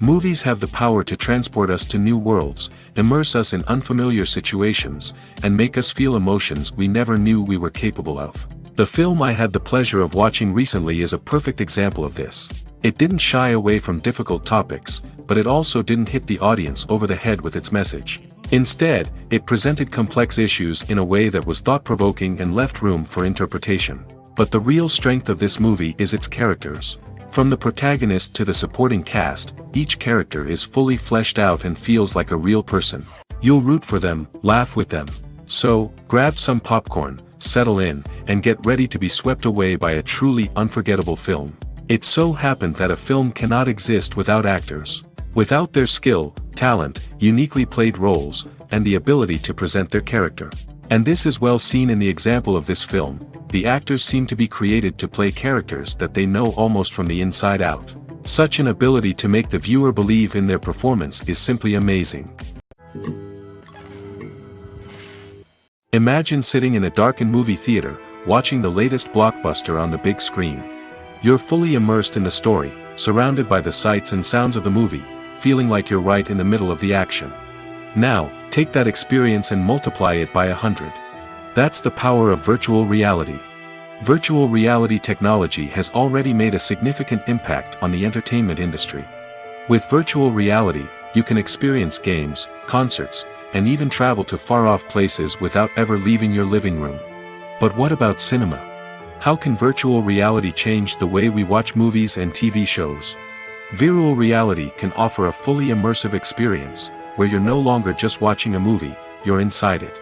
Movies have the power to transport us to new worlds, immerse us in unfamiliar situations, and make us feel emotions we never knew we were capable of. The film I had the pleasure of watching recently is a perfect example of this. It didn't shy away from difficult topics, but it also didn't hit the audience over the head with its message. Instead, it presented complex issues in a way that was thought-provoking and left room for interpretation. But the real strength of this movie is its characters. From the protagonist to the supporting cast, each character is fully fleshed out and feels like a real person. You'll root for them, laugh with them. So, grab some popcorn, settle in, and get ready to be swept away by a truly unforgettable film. It so happened that a film cannot exist without actors. Without their skill, talent, uniquely played roles, and the ability to present their character. And this is well seen in the example of this film. The actors seem to be created to play characters that they know almost from the inside out. Such an ability to make the viewer believe in their performance is simply amazing. Imagine sitting in a darkened movie theater, watching the latest blockbuster on the big screen. You're fully immersed in the story, surrounded by the sights and sounds of the movie, feeling like you're right in the middle of the action. Now, take that experience and multiply it by 100. That's the power of virtual reality. Virtual reality technology has already made a significant impact on the entertainment industry. With virtual reality, you can experience games, concerts, and even travel to far-off places without ever leaving your living room. But what about cinema? How can virtual reality change the way we watch movies and TV shows? Virtual reality can offer a fully immersive experience, where you're no longer just watching a movie, you're inside it.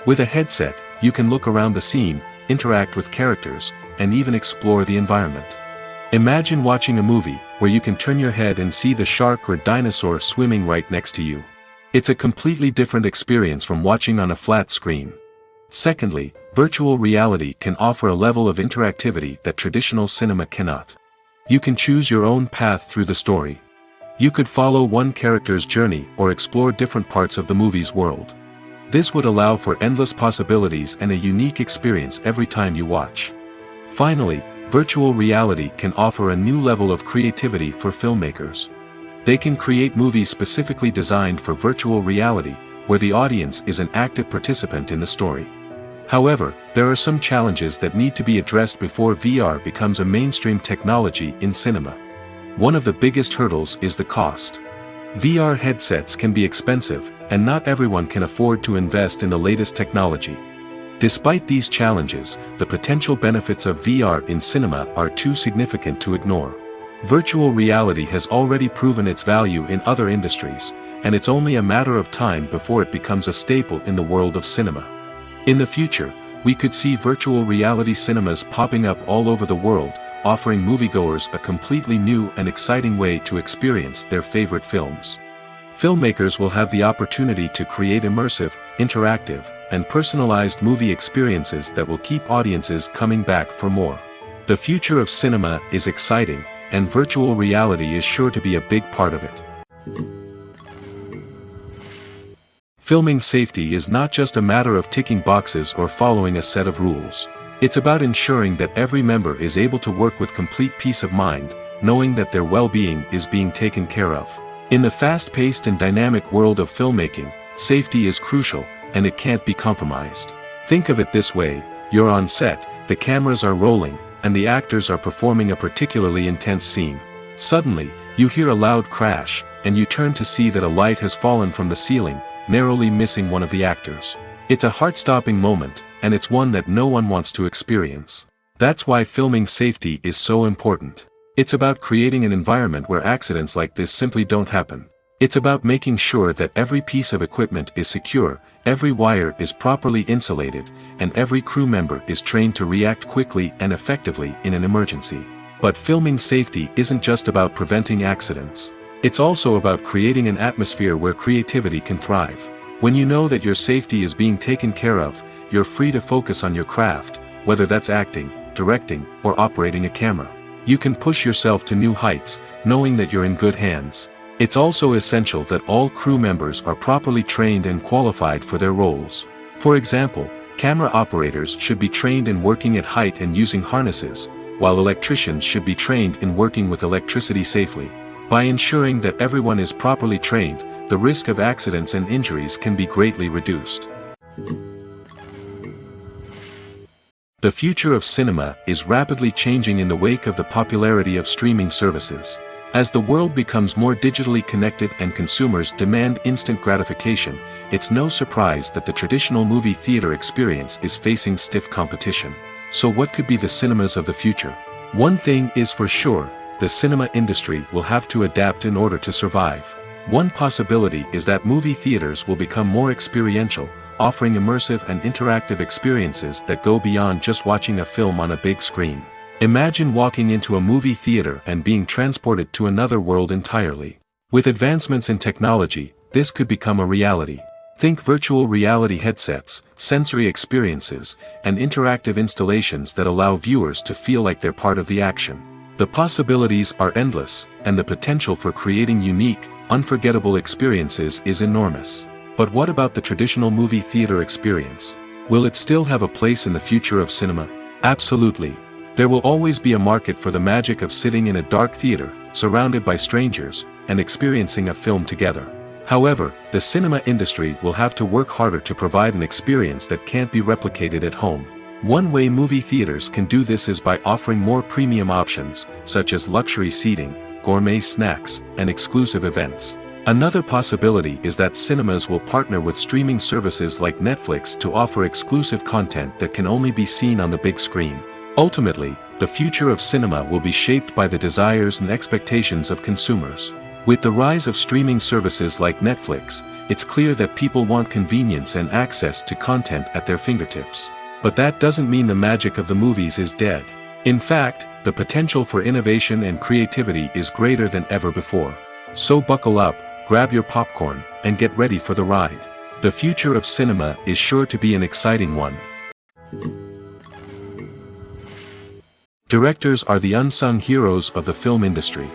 With a headset, you can look around the scene, interact with characters, and even explore the environment. Imagine watching a movie, where you can turn your head and see the shark or dinosaur swimming right next to you. It's a completely different experience from watching on a flat screen. Secondly, virtual reality can offer a level of interactivity that traditional cinema cannot. You can choose your own path through the story. You could follow one character's journey or explore different parts of the movie's world. This would allow for endless possibilities and a unique experience every time you watch. Finally, virtual reality can offer a new level of creativity for filmmakers. They can create movies specifically designed for virtual reality, where the audience is an active participant in the story. However, there are some challenges that need to be addressed before VR becomes a mainstream technology in cinema. One of the biggest hurdles is the cost. VR headsets can be expensive, and not everyone can afford to invest in the latest technology. Despite these challenges, the potential benefits of VR in cinema are too significant to ignore. Virtual reality has already proven its value in other industries, and it's only a matter of time before it becomes a staple in the world of cinema. In the future, we could see virtual reality cinemas popping up all over the world, offering moviegoers a completely new and exciting way to experience their favorite films. Filmmakers will have the opportunity to create immersive, interactive, and personalized movie experiences that will keep audiences coming back for more. The future of cinema is exciting, and virtual reality is sure to be a big part of it. Filming safety is not just a matter of ticking boxes or following a set of rules. It's about ensuring that every member is able to work with complete peace of mind, knowing that their well-being is being taken care of. In the fast-paced and dynamic world of filmmaking, safety is crucial, and it can't be compromised. Think of it this way: you're on set, the cameras are rolling, and the actors are performing a particularly intense scene. Suddenly, you hear a loud crash, and you turn to see that a light has fallen from the ceiling, narrowly missing one of the actors. It's a heart-stopping moment, and it's one that no one wants to experience. That's why filming safety is so important. It's about creating an environment where accidents like this simply don't happen. It's about making sure that every piece of equipment is secure, every wire is properly insulated, and every crew member is trained to react quickly and effectively in an emergency. But filming safety isn't just about preventing accidents. It's also about creating an atmosphere where creativity can thrive. When you know that your safety is being taken care of, you're free to focus on your craft, whether that's acting, directing, or operating a camera. You can push yourself to new heights, knowing that you're in good hands. It's also essential that all crew members are properly trained and qualified for their roles. For example, camera operators should be trained in working at height and using harnesses, while electricians should be trained in working with electricity safely. By ensuring that everyone is properly trained, the risk of accidents and injuries can be greatly reduced. The future of cinema is rapidly changing in the wake of the popularity of streaming services. As the world becomes more digitally connected and consumers demand instant gratification, it's no surprise that the traditional movie theater experience is facing stiff competition. So what could be the cinemas of the future? One thing is for sure, the cinema industry will have to adapt in order to survive. One possibility is that movie theaters will become more experiential, offering immersive and interactive experiences that go beyond just watching a film on a big screen. Imagine walking into a movie theater and being transported to another world entirely. With advancements in technology, this could become a reality. Think virtual reality headsets, sensory experiences, and interactive installations that allow viewers to feel like they're part of the action. The possibilities are endless, and the potential for creating unique, unforgettable experiences is enormous. But what about the traditional movie theater experience? Will it still have a place in the future of cinema? Absolutely. There will always be a market for the magic of sitting in a dark theater, surrounded by strangers, and experiencing a film together. However, the cinema industry will have to work harder to provide an experience that can't be replicated at home. One way movie theaters can do this is by offering more premium options, such as luxury seating, gourmet snacks, and exclusive events. Another possibility is that cinemas will partner with streaming services like Netflix to offer exclusive content that can only be seen on the big screen. Ultimately, the future of cinema will be shaped by the desires and expectations of consumers. With the rise of streaming services like Netflix, it's clear that people want convenience and access to content at their fingertips. But that doesn't mean the magic of the movies is dead. In fact, the potential for innovation and creativity is greater than ever before. So buckle up, grab your popcorn, and get ready for the ride. The future of cinema is sure to be an exciting one. Directors are the unsung heroes of the film industry.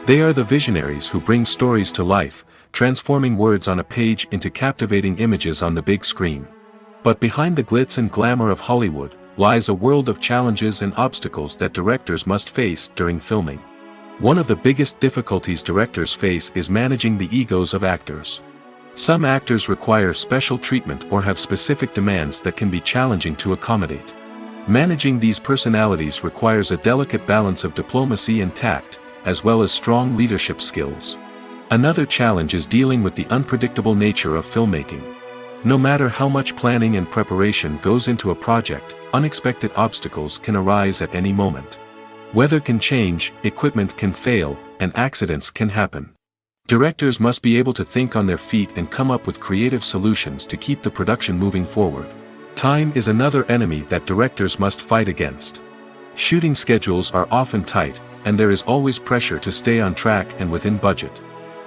They are the visionaries who bring stories to life, transforming words on a page into captivating images on the big screen. But behind the glitz and glamour of Hollywood, lies a world of challenges and obstacles that directors must face during filming. One of the biggest difficulties directors face is managing the egos of actors. Some actors require special treatment or have specific demands that can be challenging to accommodate. Managing these personalities requires a delicate balance of diplomacy and tact, as well as strong leadership skills. Another challenge is dealing with the unpredictable nature of filmmaking. No matter how much planning and preparation goes into a project, unexpected obstacles can arise at any moment. Weather can change, equipment can fail, and accidents can happen. Directors must be able to think on their feet and come up with creative solutions to keep the production moving forward. Time is another enemy that directors must fight against. Shooting schedules are often tight, and there is always pressure to stay on track and within budget.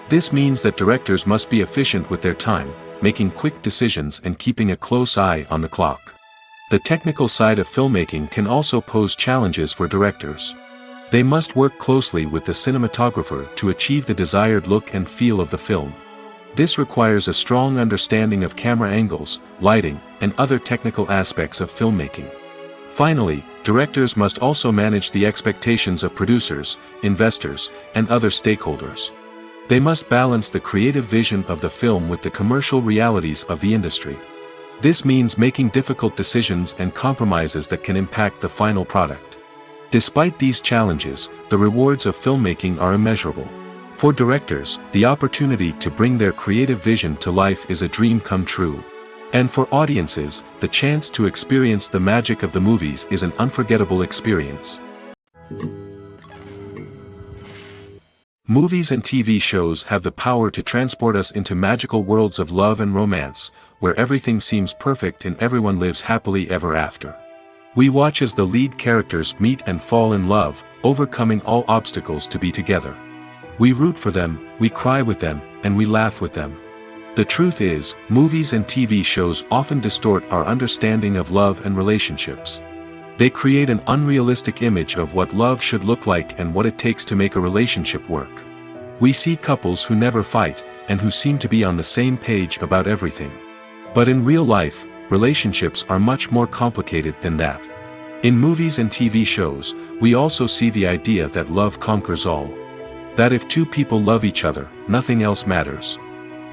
This means that directors must be efficient with their time, making quick decisions and keeping a close eye on the clock. The technical side of filmmaking can also pose challenges for directors. They must work closely with the cinematographer to achieve the desired look and feel of the film. This requires a strong understanding of camera angles, lighting, and other technical aspects of filmmaking. Finally, directors must also manage the expectations of producers, investors, and other stakeholders. They must balance the creative vision of the film with the commercial realities of the industry. This means making difficult decisions and compromises that can impact the final product. Despite these challenges, the rewards of filmmaking are immeasurable. For directors, the opportunity to bring their creative vision to life is a dream come true. And for audiences, the chance to experience the magic of the movies is an unforgettable experience. Movies and TV shows have the power to transport us into magical worlds of love and romance, where everything seems perfect and everyone lives happily ever after. We watch as the lead characters meet and fall in love, overcoming all obstacles to be together. We root for them, we cry with them, and we laugh with them. The truth is, movies and TV shows often distort our understanding of love and relationships. They create an unrealistic image of what love should look like and what it takes to make a relationship work. We see couples who never fight, and who seem to be on the same page about everything. But in real life, relationships are much more complicated than that. In movies and TV shows, we also see the idea that love conquers all. That if two people love each other, nothing else matters.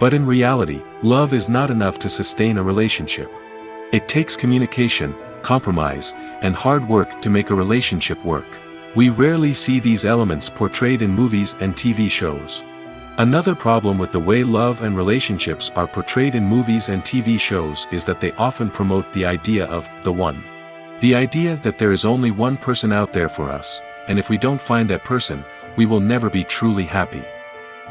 But in reality, love is not enough to sustain a relationship. It takes communication, compromise, and hard work to make a relationship work. We rarely see these elements portrayed in movies and TV shows. Another problem with the way love and relationships are portrayed in movies and TV shows is that they often promote the idea of the one. The idea that there is only one person out there for us, and if we don't find that person, we will never be truly happy.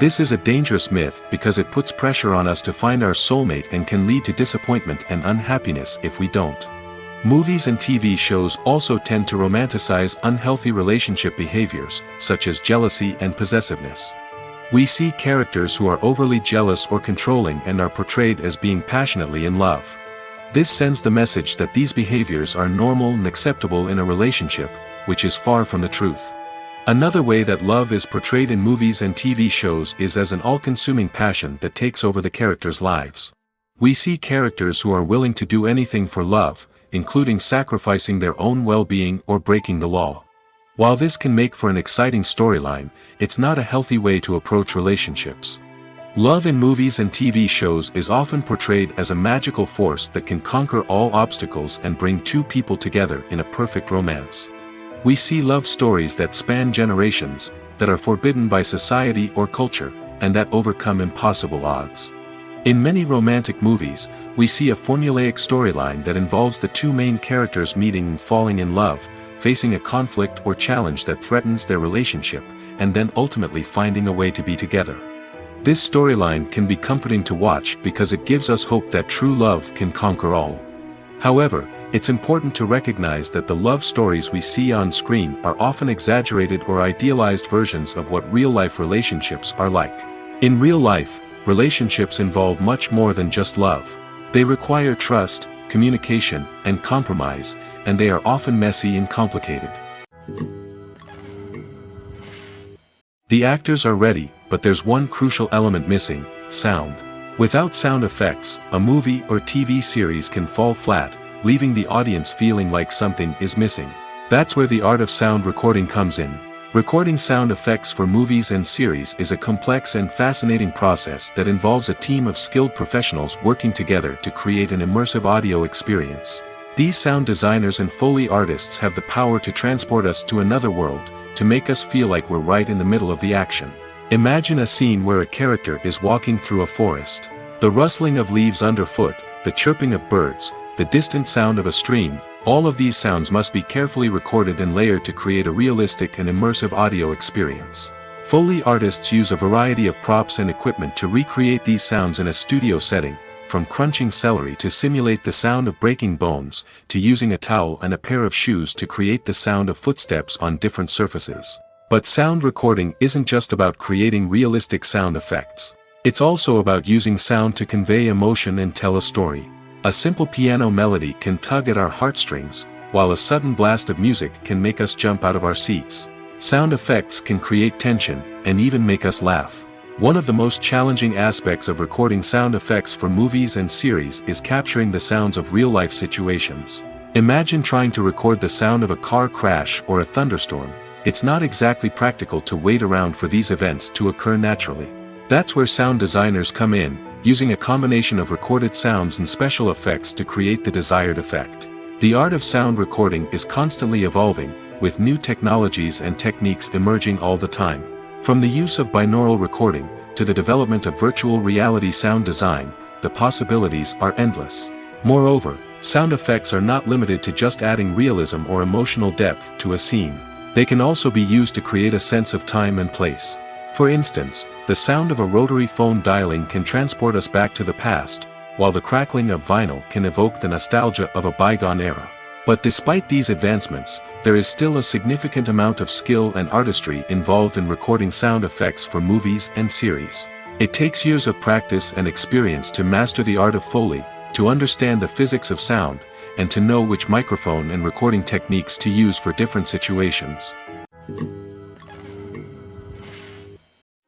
This is a dangerous myth because it puts pressure on us to find our soulmate and can lead to disappointment and unhappiness if we don't. Movies and TV shows also tend to romanticize unhealthy relationship behaviors, such as jealousy and possessiveness. We see characters who are overly jealous or controlling and are portrayed as being passionately in love. This sends the message that these behaviors are normal and acceptable in a relationship, which is far from the truth. Another way that love is portrayed in movies and TV shows is as an all-consuming passion that takes over the characters' lives. We see characters who are willing to do anything for love, including sacrificing their own well-being or breaking the law. While this can make for an exciting storyline, it's not a healthy way to approach relationships. Love in movies and TV shows is often portrayed as a magical force that can conquer all obstacles and bring two people together in a perfect romance. We see love stories that span generations, that are forbidden by society or culture, and that overcome impossible odds. In many romantic movies, we see a formulaic storyline that involves the two main characters meeting and falling in love, facing a conflict or challenge that threatens their relationship, and then ultimately finding a way to be together. This storyline can be comforting to watch because it gives us hope that true love can conquer all. However, it's important to recognize that the love stories we see on screen are often exaggerated or idealized versions of what real-life relationships are like. In real life, relationships involve much more than just love. They require trust, communication, and compromise, and they are often messy and complicated. The actors are ready, but there's one crucial element missing: sound. Without sound effects, a movie or TV series can fall flat, leaving the audience feeling like something is missing. That's where the art of sound recording comes in. Recording sound effects for movies and series is a complex and fascinating process that involves a team of skilled professionals working together to create an immersive audio experience. These sound designers and Foley artists have the power to transport us to another world, to make us feel like we're right in the middle of the action. Imagine a scene where a character is walking through a forest. The rustling of leaves underfoot, the chirping of birds, the distant sound of a stream, all of these sounds must be carefully recorded and layered to create a realistic and immersive audio experience. Foley artists use a variety of props and equipment to recreate these sounds in a studio setting, from crunching celery to simulate the sound of breaking bones, to using a towel and a pair of shoes to create the sound of footsteps on different surfaces. But sound recording isn't just about creating realistic sound effects. It's also about using sound to convey emotion and tell a story. A simple piano melody can tug at our heartstrings, while a sudden blast of music can make us jump out of our seats. Sound effects can create tension, and even make us laugh. One of the most challenging aspects of recording sound effects for movies and series is capturing the sounds of real-life situations. Imagine trying to record the sound of a car crash or a thunderstorm. It's not exactly practical to wait around for these events to occur naturally. That's where sound designers come in, using a combination of recorded sounds and special effects to create the desired effect. The art of sound recording is constantly evolving, with new technologies and techniques emerging all the time. From the use of binaural recording, to the development of virtual reality sound design, the possibilities are endless. Moreover, sound effects are not limited to just adding realism or emotional depth to a scene. They can also be used to create a sense of time and place. For instance, the sound of a rotary phone dialing can transport us back to the past, while the crackling of vinyl can evoke the nostalgia of a bygone era. But despite these advancements, there is still a significant amount of skill and artistry involved in recording sound effects for movies and series. It takes years of practice and experience to master the art of Foley, to understand the physics of sound, and to know which microphone and recording techniques to use for different situations.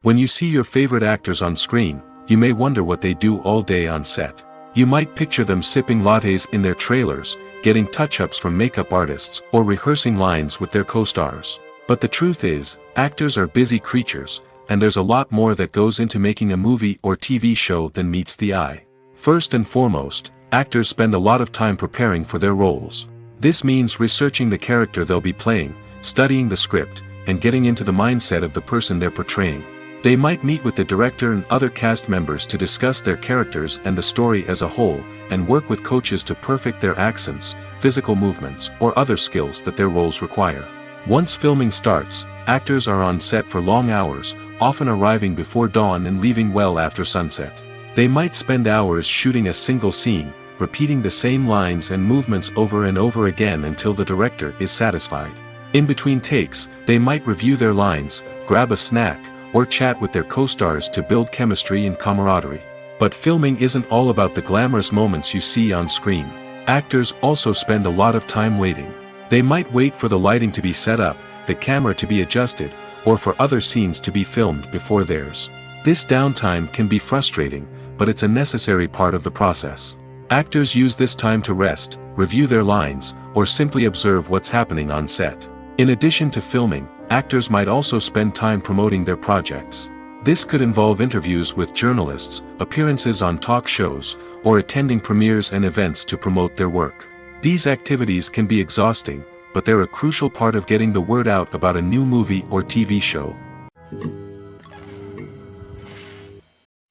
When you see your favorite actors on screen, you may wonder what they do all day on set. You might picture them sipping lattes in their trailers, getting touch-ups from makeup artists, or rehearsing lines with their co-stars. But the truth is, actors are busy creatures, and there's a lot more that goes into making a movie or TV show than meets the eye. First and foremost, actors spend a lot of time preparing for their roles. This means researching the character they'll be playing, studying the script, and getting into the mindset of the person they're portraying. They might meet with the director and other cast members to discuss their characters and the story as a whole, and work with coaches to perfect their accents, physical movements, or other skills that their roles require. Once filming starts, actors are on set for long hours, often arriving before dawn and leaving well after sunset. They might spend hours shooting a single scene, repeating the same lines and movements over and over again until the director is satisfied. In between takes, they might review their lines, grab a snack, or chat with their co-stars to build chemistry and camaraderie. But filming isn't all about the glamorous moments you see on screen. Actors also spend a lot of time waiting. They might wait for the lighting to be set up, the camera to be adjusted, or for other scenes to be filmed before theirs. This downtime can be frustrating, but it's a necessary part of the process. Actors use this time to rest, review their lines, or simply observe what's happening on set. In addition to filming, actors might also spend time promoting their projects. This could involve interviews with journalists, appearances on talk shows, or attending premieres and events to promote their work. These activities can be exhausting, but they're a crucial part of getting the word out about a new movie or TV show.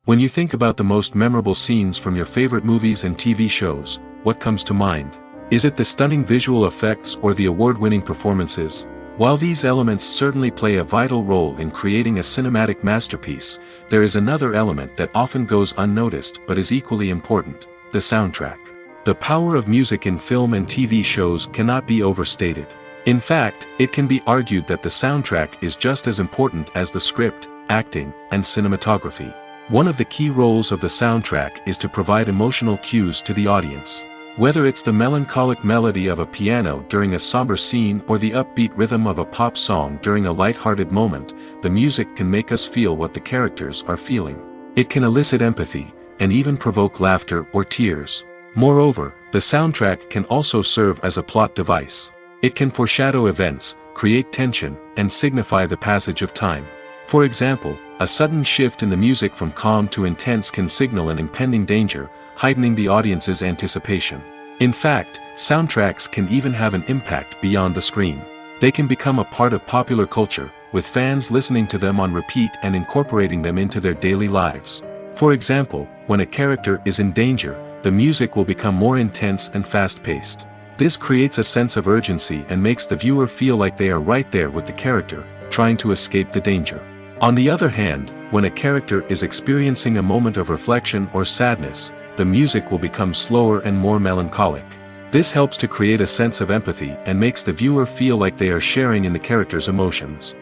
When you think about the most memorable scenes from your favorite movies and TV shows, what comes to mind? Is it the stunning visual effects or the award-winning performances? While these elements certainly play a vital role in creating a cinematic masterpiece, there is another element that often goes unnoticed but is equally important: the soundtrack. The power of music in film and TV shows cannot be overstated. In fact, it can be argued that the soundtrack is just as important as the script, acting, and cinematography. One of the key roles of the soundtrack is to provide emotional cues to the audience. Whether it's the melancholic melody of a piano during a somber scene or the upbeat rhythm of a pop song during a light-hearted moment, the music can make us feel what the characters are feeling. It can elicit empathy, and even provoke laughter or tears. Moreover, the soundtrack can also serve as a plot device. It can foreshadow events, create tension, and signify the passage of time. For example, a sudden shift in the music from calm to intense can signal an impending danger, heightening the audience's anticipation. In fact, soundtracks can even have an impact beyond the screen. They can become a part of popular culture, with fans listening to them on repeat and incorporating them into their daily lives. For example, when a character is in danger, the music will become more intense and fast-paced. This creates a sense of urgency and makes the viewer feel like they are right there with the character, trying to escape the danger. On the other hand, when a character is experiencing a moment of reflection or sadness, the music will become slower and more melancholic. This helps to create a sense of empathy and makes the viewer feel like they are sharing in the character's emotions.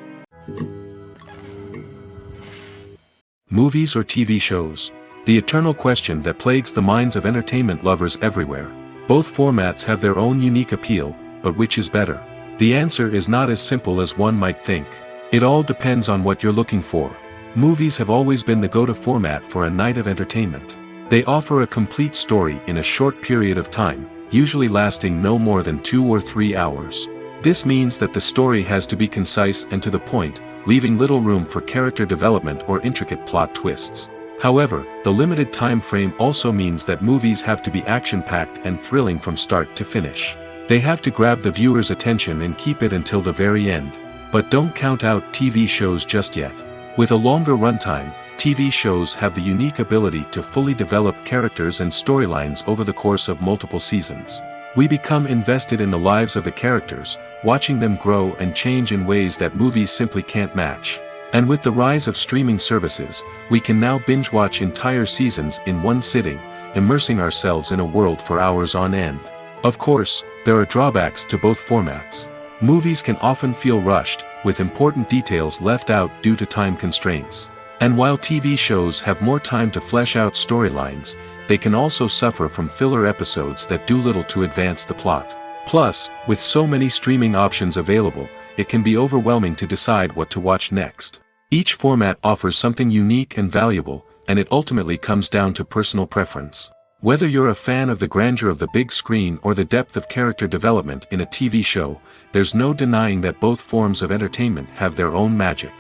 Movies or TV shows? The eternal question that plagues the minds of entertainment lovers everywhere. Both formats have their own unique appeal, but which is better? The answer is not as simple as one might think. It all depends on what you're looking for. Movies have always been the go-to format for a night of entertainment. They offer a complete story in a short period of time, usually lasting no more than 2 or 3 hours. This means that the story has to be concise and to the point, leaving little room for character development or intricate plot twists. However, the limited time frame also means that movies have to be action-packed and thrilling from start to finish. They have to grab the viewer's attention and keep it until the very end. But don't count out TV shows just yet. With a longer runtime, TV shows have the unique ability to fully develop characters and storylines over the course of multiple seasons. We become invested in the lives of the characters, watching them grow and change in ways that movies simply can't match. And with the rise of streaming services, we can now binge-watch entire seasons in one sitting, immersing ourselves in a world for hours on end. Of course, there are drawbacks to both formats. Movies can often feel rushed, with important details left out due to time constraints. And while TV shows have more time to flesh out storylines, they can also suffer from filler episodes that do little to advance the plot. Plus, with so many streaming options available, it can be overwhelming to decide what to watch next. Each format offers something unique and valuable, and it ultimately comes down to personal preference. Whether you're a fan of the grandeur of the big screen or the depth of character development in a TV show, there's no denying that both forms of entertainment have their own magic.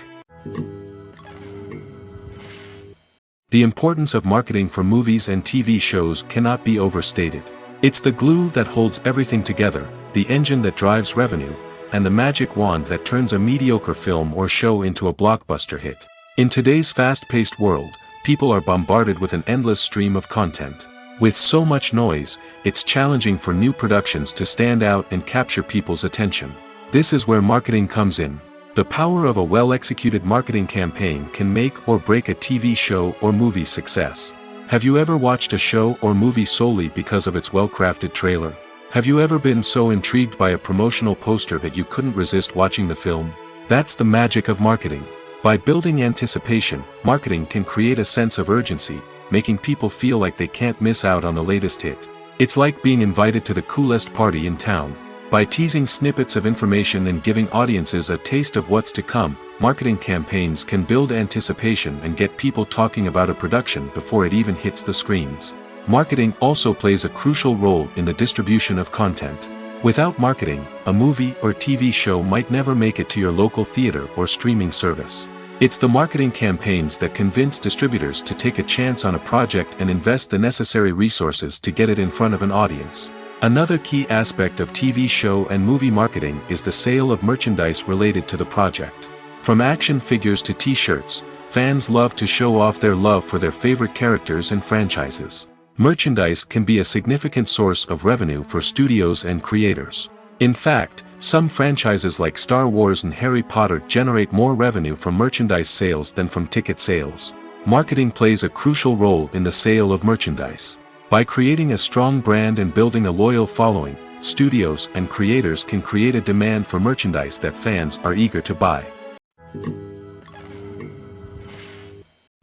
The importance of marketing for movies and TV shows cannot be overstated. It's the glue that holds everything together, the engine that drives revenue, and the magic wand that turns a mediocre film or show into a blockbuster hit. In today's fast-paced world, people are bombarded with an endless stream of content. With so much noise, it's challenging for new productions to stand out and capture people's attention. This is where marketing comes in. The power of a well-executed marketing campaign can make or break a TV show or movie's success. Have you ever watched a show or movie solely because of its well-crafted trailer? Have you ever been so intrigued by a promotional poster that you couldn't resist watching the film? That's the magic of marketing. By building anticipation, marketing can create a sense of urgency, making people feel like they can't miss out on the latest hit. It's like being invited to the coolest party in town. By teasing snippets of information and giving audiences a taste of what's to come, marketing campaigns can build anticipation and get people talking about a production before it even hits the screens. Marketing also plays a crucial role in the distribution of content. Without marketing, a movie or TV show might never make it to your local theater or streaming service. It's the marketing campaigns that convince distributors to take a chance on a project and invest the necessary resources to get it in front of an audience. Another key aspect of TV show and movie marketing is the sale of merchandise related to the project. From action figures to t-shirts, fans love to show off their love for their favorite characters and franchises. Merchandise can be a significant source of revenue for studios and creators. In fact, some franchises like Star Wars and Harry Potter generate more revenue from merchandise sales than from ticket sales. Marketing plays a crucial role in the sale of merchandise. By creating a strong brand and building a loyal following, studios and creators can create a demand for merchandise that fans are eager to buy.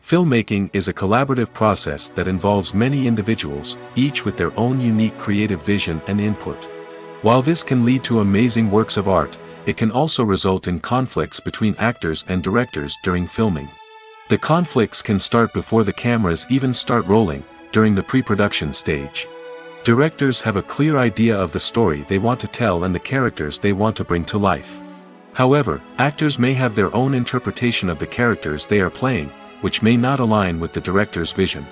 Filmmaking is a collaborative process that involves many individuals, each with their own unique creative vision and input. While this can lead to amazing works of art, it can also result in conflicts between actors and directors during filming. The conflicts can start before the cameras even start rolling, during the pre-production stage. Directors have a clear idea of the story they want to tell and the characters they want to bring to life. However, actors may have their own interpretation of the characters they are playing, which may not align with the director's vision.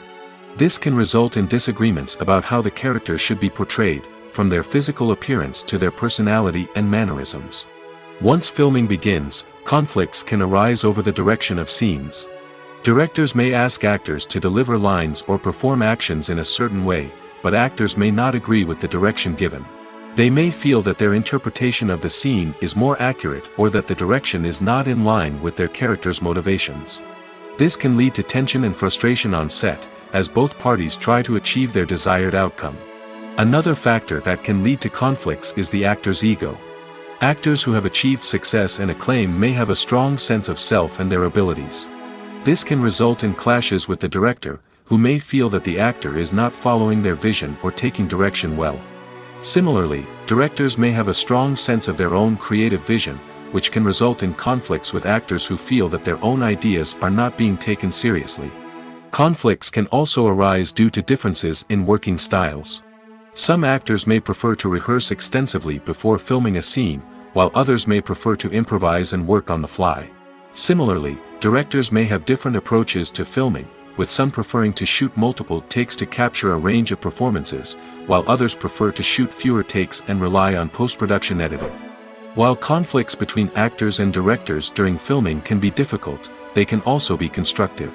This can result in disagreements about how the characters should be portrayed, from their physical appearance to their personality and mannerisms. Once filming begins, conflicts can arise over the direction of scenes. Directors may ask actors to deliver lines or perform actions in a certain way, but actors may not agree with the direction given. They may feel that their interpretation of the scene is more accurate or that the direction is not in line with their character's motivations. This can lead to tension and frustration on set, as both parties try to achieve their desired outcome. Another factor that can lead to conflicts is the actor's ego. Actors who have achieved success and acclaim may have a strong sense of self and their abilities. This can result in clashes with the director, who may feel that the actor is not following their vision or taking direction well. Similarly, directors may have a strong sense of their own creative vision, which can result in conflicts with actors who feel that their own ideas are not being taken seriously. Conflicts can also arise due to differences in working styles. Some actors may prefer to rehearse extensively before filming a scene, while others may prefer to improvise and work on the fly. Similarly, directors may have different approaches to filming, with some preferring to shoot multiple takes to capture a range of performances, while others prefer to shoot fewer takes and rely on post-production editing. While conflicts between actors and directors during filming can be difficult, they can also be constructive.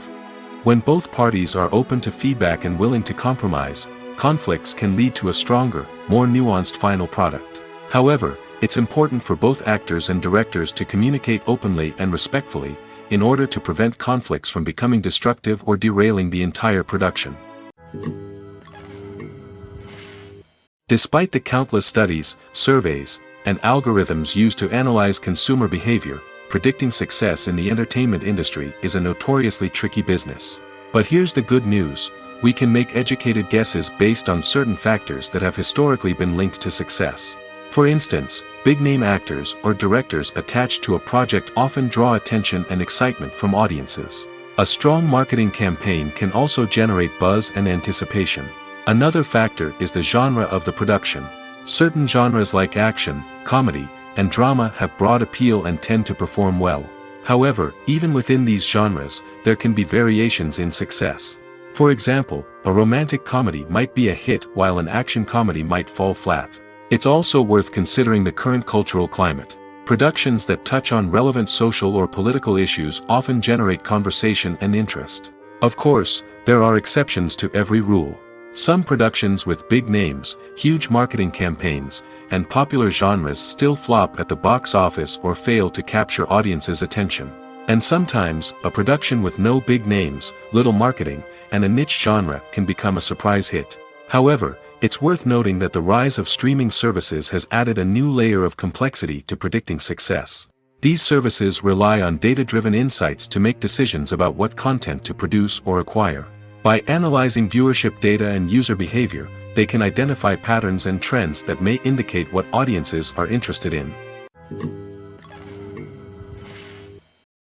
When both parties are open to feedback and willing to compromise, conflicts can lead to a stronger, more nuanced final product. However, it's important for both actors and directors to communicate openly and respectfully, in order to prevent conflicts from becoming destructive or derailing the entire production. Despite the countless studies, surveys, and algorithms used to analyze consumer behavior, predicting success in the entertainment industry is a notoriously tricky business. But here's the good news: we can make educated guesses based on certain factors that have historically been linked to success. For instance, big-name actors or directors attached to a project often draw attention and excitement from audiences. A strong marketing campaign can also generate buzz and anticipation. Another factor is the genre of the production. Certain genres like action, comedy, and drama have broad appeal and tend to perform well. However, even within these genres, there can be variations in success. For example, a romantic comedy might be a hit while an action comedy might fall flat. It's also worth considering the current cultural climate. Productions that touch on relevant social or political issues often generate conversation and interest. Of course, there are exceptions to every rule. Some productions with big names, huge marketing campaigns, and popular genres still flop at the box office or fail to capture audiences' attention. And sometimes, a production with no big names, little marketing, and a niche genre can become a surprise hit. However, it's worth noting that the rise of streaming services has added a new layer of complexity to predicting success. These services rely on data-driven insights to make decisions about what content to produce or acquire. By analyzing viewership data and user behavior, they can identify patterns and trends that may indicate what audiences are interested in.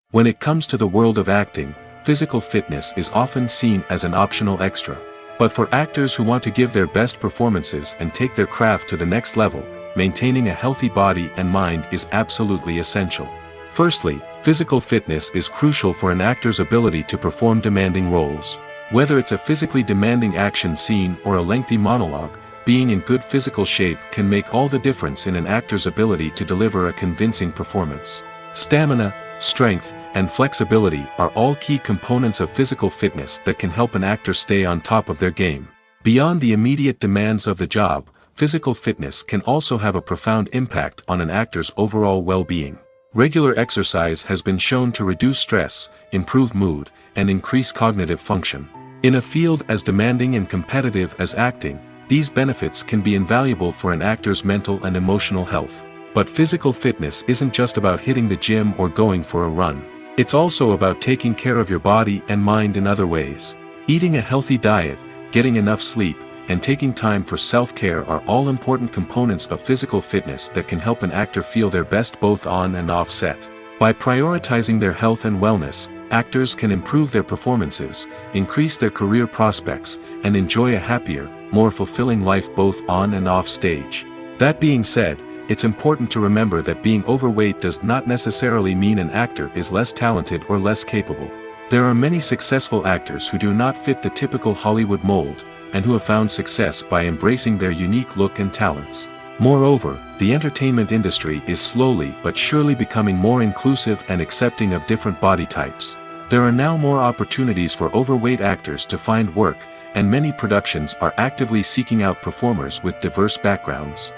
When it comes to the world of acting, physical fitness is often seen as an optional extra. But for actors who want to give their best performances and take their craft to the next level, maintaining a healthy body and mind is absolutely essential. Firstly, physical fitness is crucial for an actor's ability to perform demanding roles. Whether it's a physically demanding action scene or a lengthy monologue, being in good physical shape can make all the difference in an actor's ability to deliver a convincing performance. Stamina, strength, and flexibility are all key components of physical fitness that can help an actor stay on top of their game. Beyond the immediate demands of the job, physical fitness can also have a profound impact on an actor's overall well-being. Regular exercise has been shown to reduce stress, improve mood, and increase cognitive function. In a field as demanding and competitive as acting, these benefits can be invaluable for an actor's mental and emotional health. But physical fitness isn't just about hitting the gym or going for a run. It's also about taking care of your body and mind in other ways. Eating a healthy diet, getting enough sleep, and taking time for self-care are all important components of physical fitness that can help an actor feel their best both on and off set. By prioritizing their health and wellness, actors can improve their performances, increase their career prospects, and enjoy a happier, more fulfilling life both on and off stage. That being said, it's important to remember that being overweight does not necessarily mean an actor is less talented or less capable. There are many successful actors who do not fit the typical Hollywood mold, and who have found success by embracing their unique look and talents. Moreover, the entertainment industry is slowly but surely becoming more inclusive and accepting of different body types. There are now more opportunities for overweight actors to find work, and many productions are actively seeking out performers with diverse backgrounds.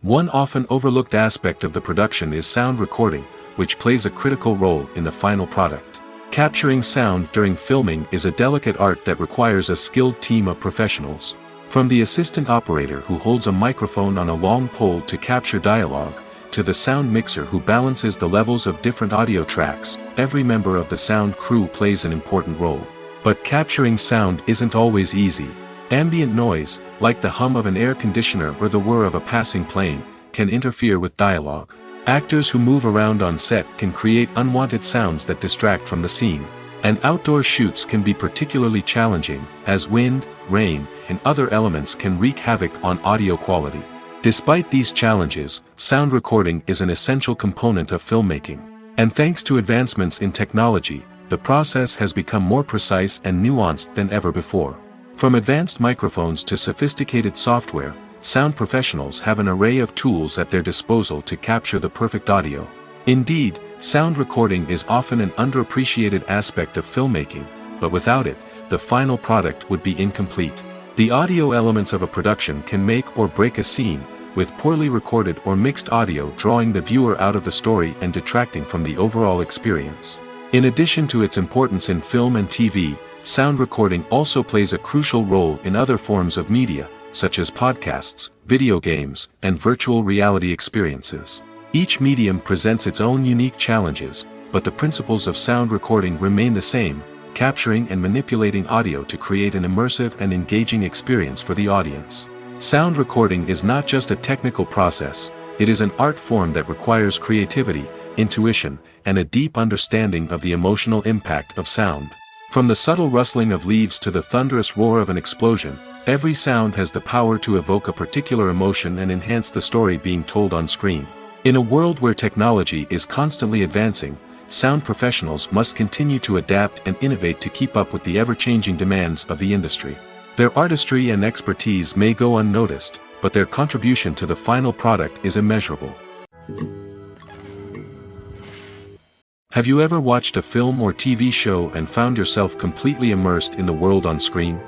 One often overlooked aspect of the production is sound recording, which plays a critical role in the final product. Capturing sound during filming is a delicate art that requires a skilled team of professionals. From the assistant operator who holds a microphone on a long pole to capture dialogue, to the sound mixer who balances the levels of different audio tracks, every member of the sound crew plays an important role. But capturing sound isn't always easy. Ambient noise, like the hum of an air conditioner or the whir of a passing plane, can interfere with dialogue. Actors who move around on set can create unwanted sounds that distract from the scene. And outdoor shoots can be particularly challenging, as wind, rain, and other elements can wreak havoc on audio quality. Despite these challenges, sound recording is an essential component of filmmaking. And thanks to advancements in technology, the process has become more precise and nuanced than ever before. From advanced microphones to sophisticated software, sound professionals have an array of tools at their disposal to capture the perfect audio. Indeed, sound recording is often an underappreciated aspect of filmmaking, but without it, the final product would be incomplete. The audio elements of a production can make or break a scene, with poorly recorded or mixed audio drawing the viewer out of the story and detracting from the overall experience. In addition to its importance in film and TV, sound recording also plays a crucial role in other forms of media, such as podcasts, video games, and virtual reality experiences. Each medium presents its own unique challenges, but the principles of sound recording remain the same: capturing and manipulating audio to create an immersive and engaging experience for the audience. Sound recording is not just a technical process, it is an art form that requires creativity, intuition, and a deep understanding of the emotional impact of sound. From the subtle rustling of leaves to the thunderous roar of an explosion, every sound has the power to evoke a particular emotion and enhance the story being told on screen. In a world where technology is constantly advancing, sound professionals must continue to adapt and innovate to keep up with the ever-changing demands of the industry. Their artistry and expertise may go unnoticed, but their contribution to the final product is immeasurable. Have you ever watched a film or TV show and found yourself completely immersed in the world on screen?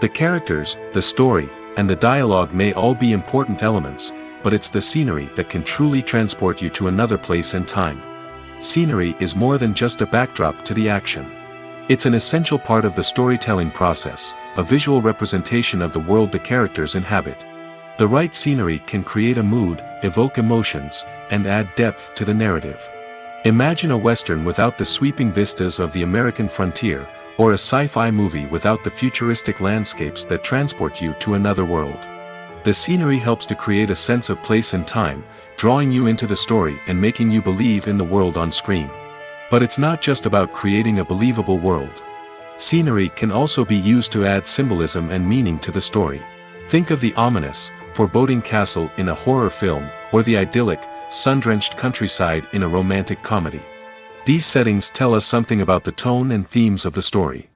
The characters, the story, and the dialogue may all be important elements, but it's the scenery that can truly transport you to another place and time. Scenery is more than just a backdrop to the action. It's an essential part of the storytelling process, a visual representation of the world the characters inhabit. The right scenery can create a mood, evoke emotions, and add depth to the narrative. Imagine a Western without the sweeping vistas of the American frontier, or a sci-fi movie without the futuristic landscapes that transport you to another world. The scenery helps to create a sense of place and time, drawing you into the story and making you believe in the world on screen. But it's not just about creating a believable world. Scenery can also be used to add symbolism and meaning to the story. Think of the ominous, foreboding castle in a horror film, or the idyllic, sun-drenched countryside in a romantic comedy. These settings tell us something about the tone and themes of the story.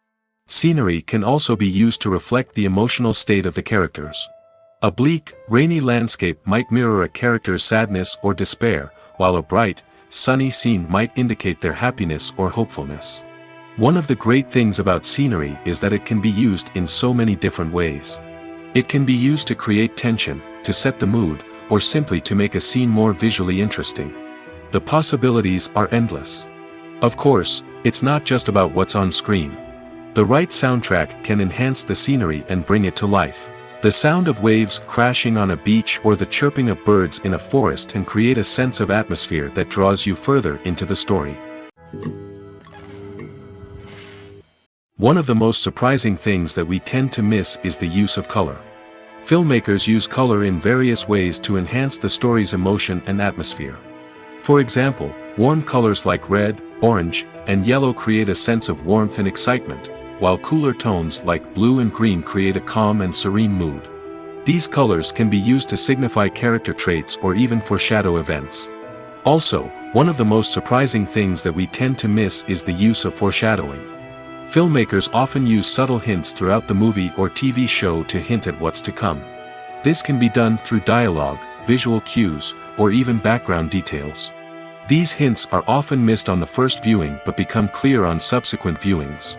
Scenery can also be used to reflect the emotional state of the characters. A bleak, rainy landscape might mirror a character's sadness or despair, while a bright, sunny scene might indicate their happiness or hopefulness. One of the great things about scenery is that it can be used in so many different ways. It can be used to create tension, to set the mood, or simply to make a scene more visually interesting. The possibilities are endless. Of course, it's not just about what's on screen. The right soundtrack can enhance the scenery and bring it to life. The sound of waves crashing on a beach or the chirping of birds in a forest can create a sense of atmosphere that draws you further into the story. One of the most surprising things that we tend to miss is the use of color. Filmmakers use color in various ways to enhance the story's emotion and atmosphere. For example, warm colors like red, orange, and yellow create a sense of warmth and excitement, while cooler tones like blue and green create a calm and serene mood. These colors can be used to signify character traits or even foreshadow events. Also, one of the most surprising things that we tend to miss is the use of foreshadowing. Filmmakers often use subtle hints throughout the movie or TV show to hint at what's to come. This can be done through dialogue, visual cues, or even background details. These hints are often missed on the first viewing but become clear on subsequent viewings.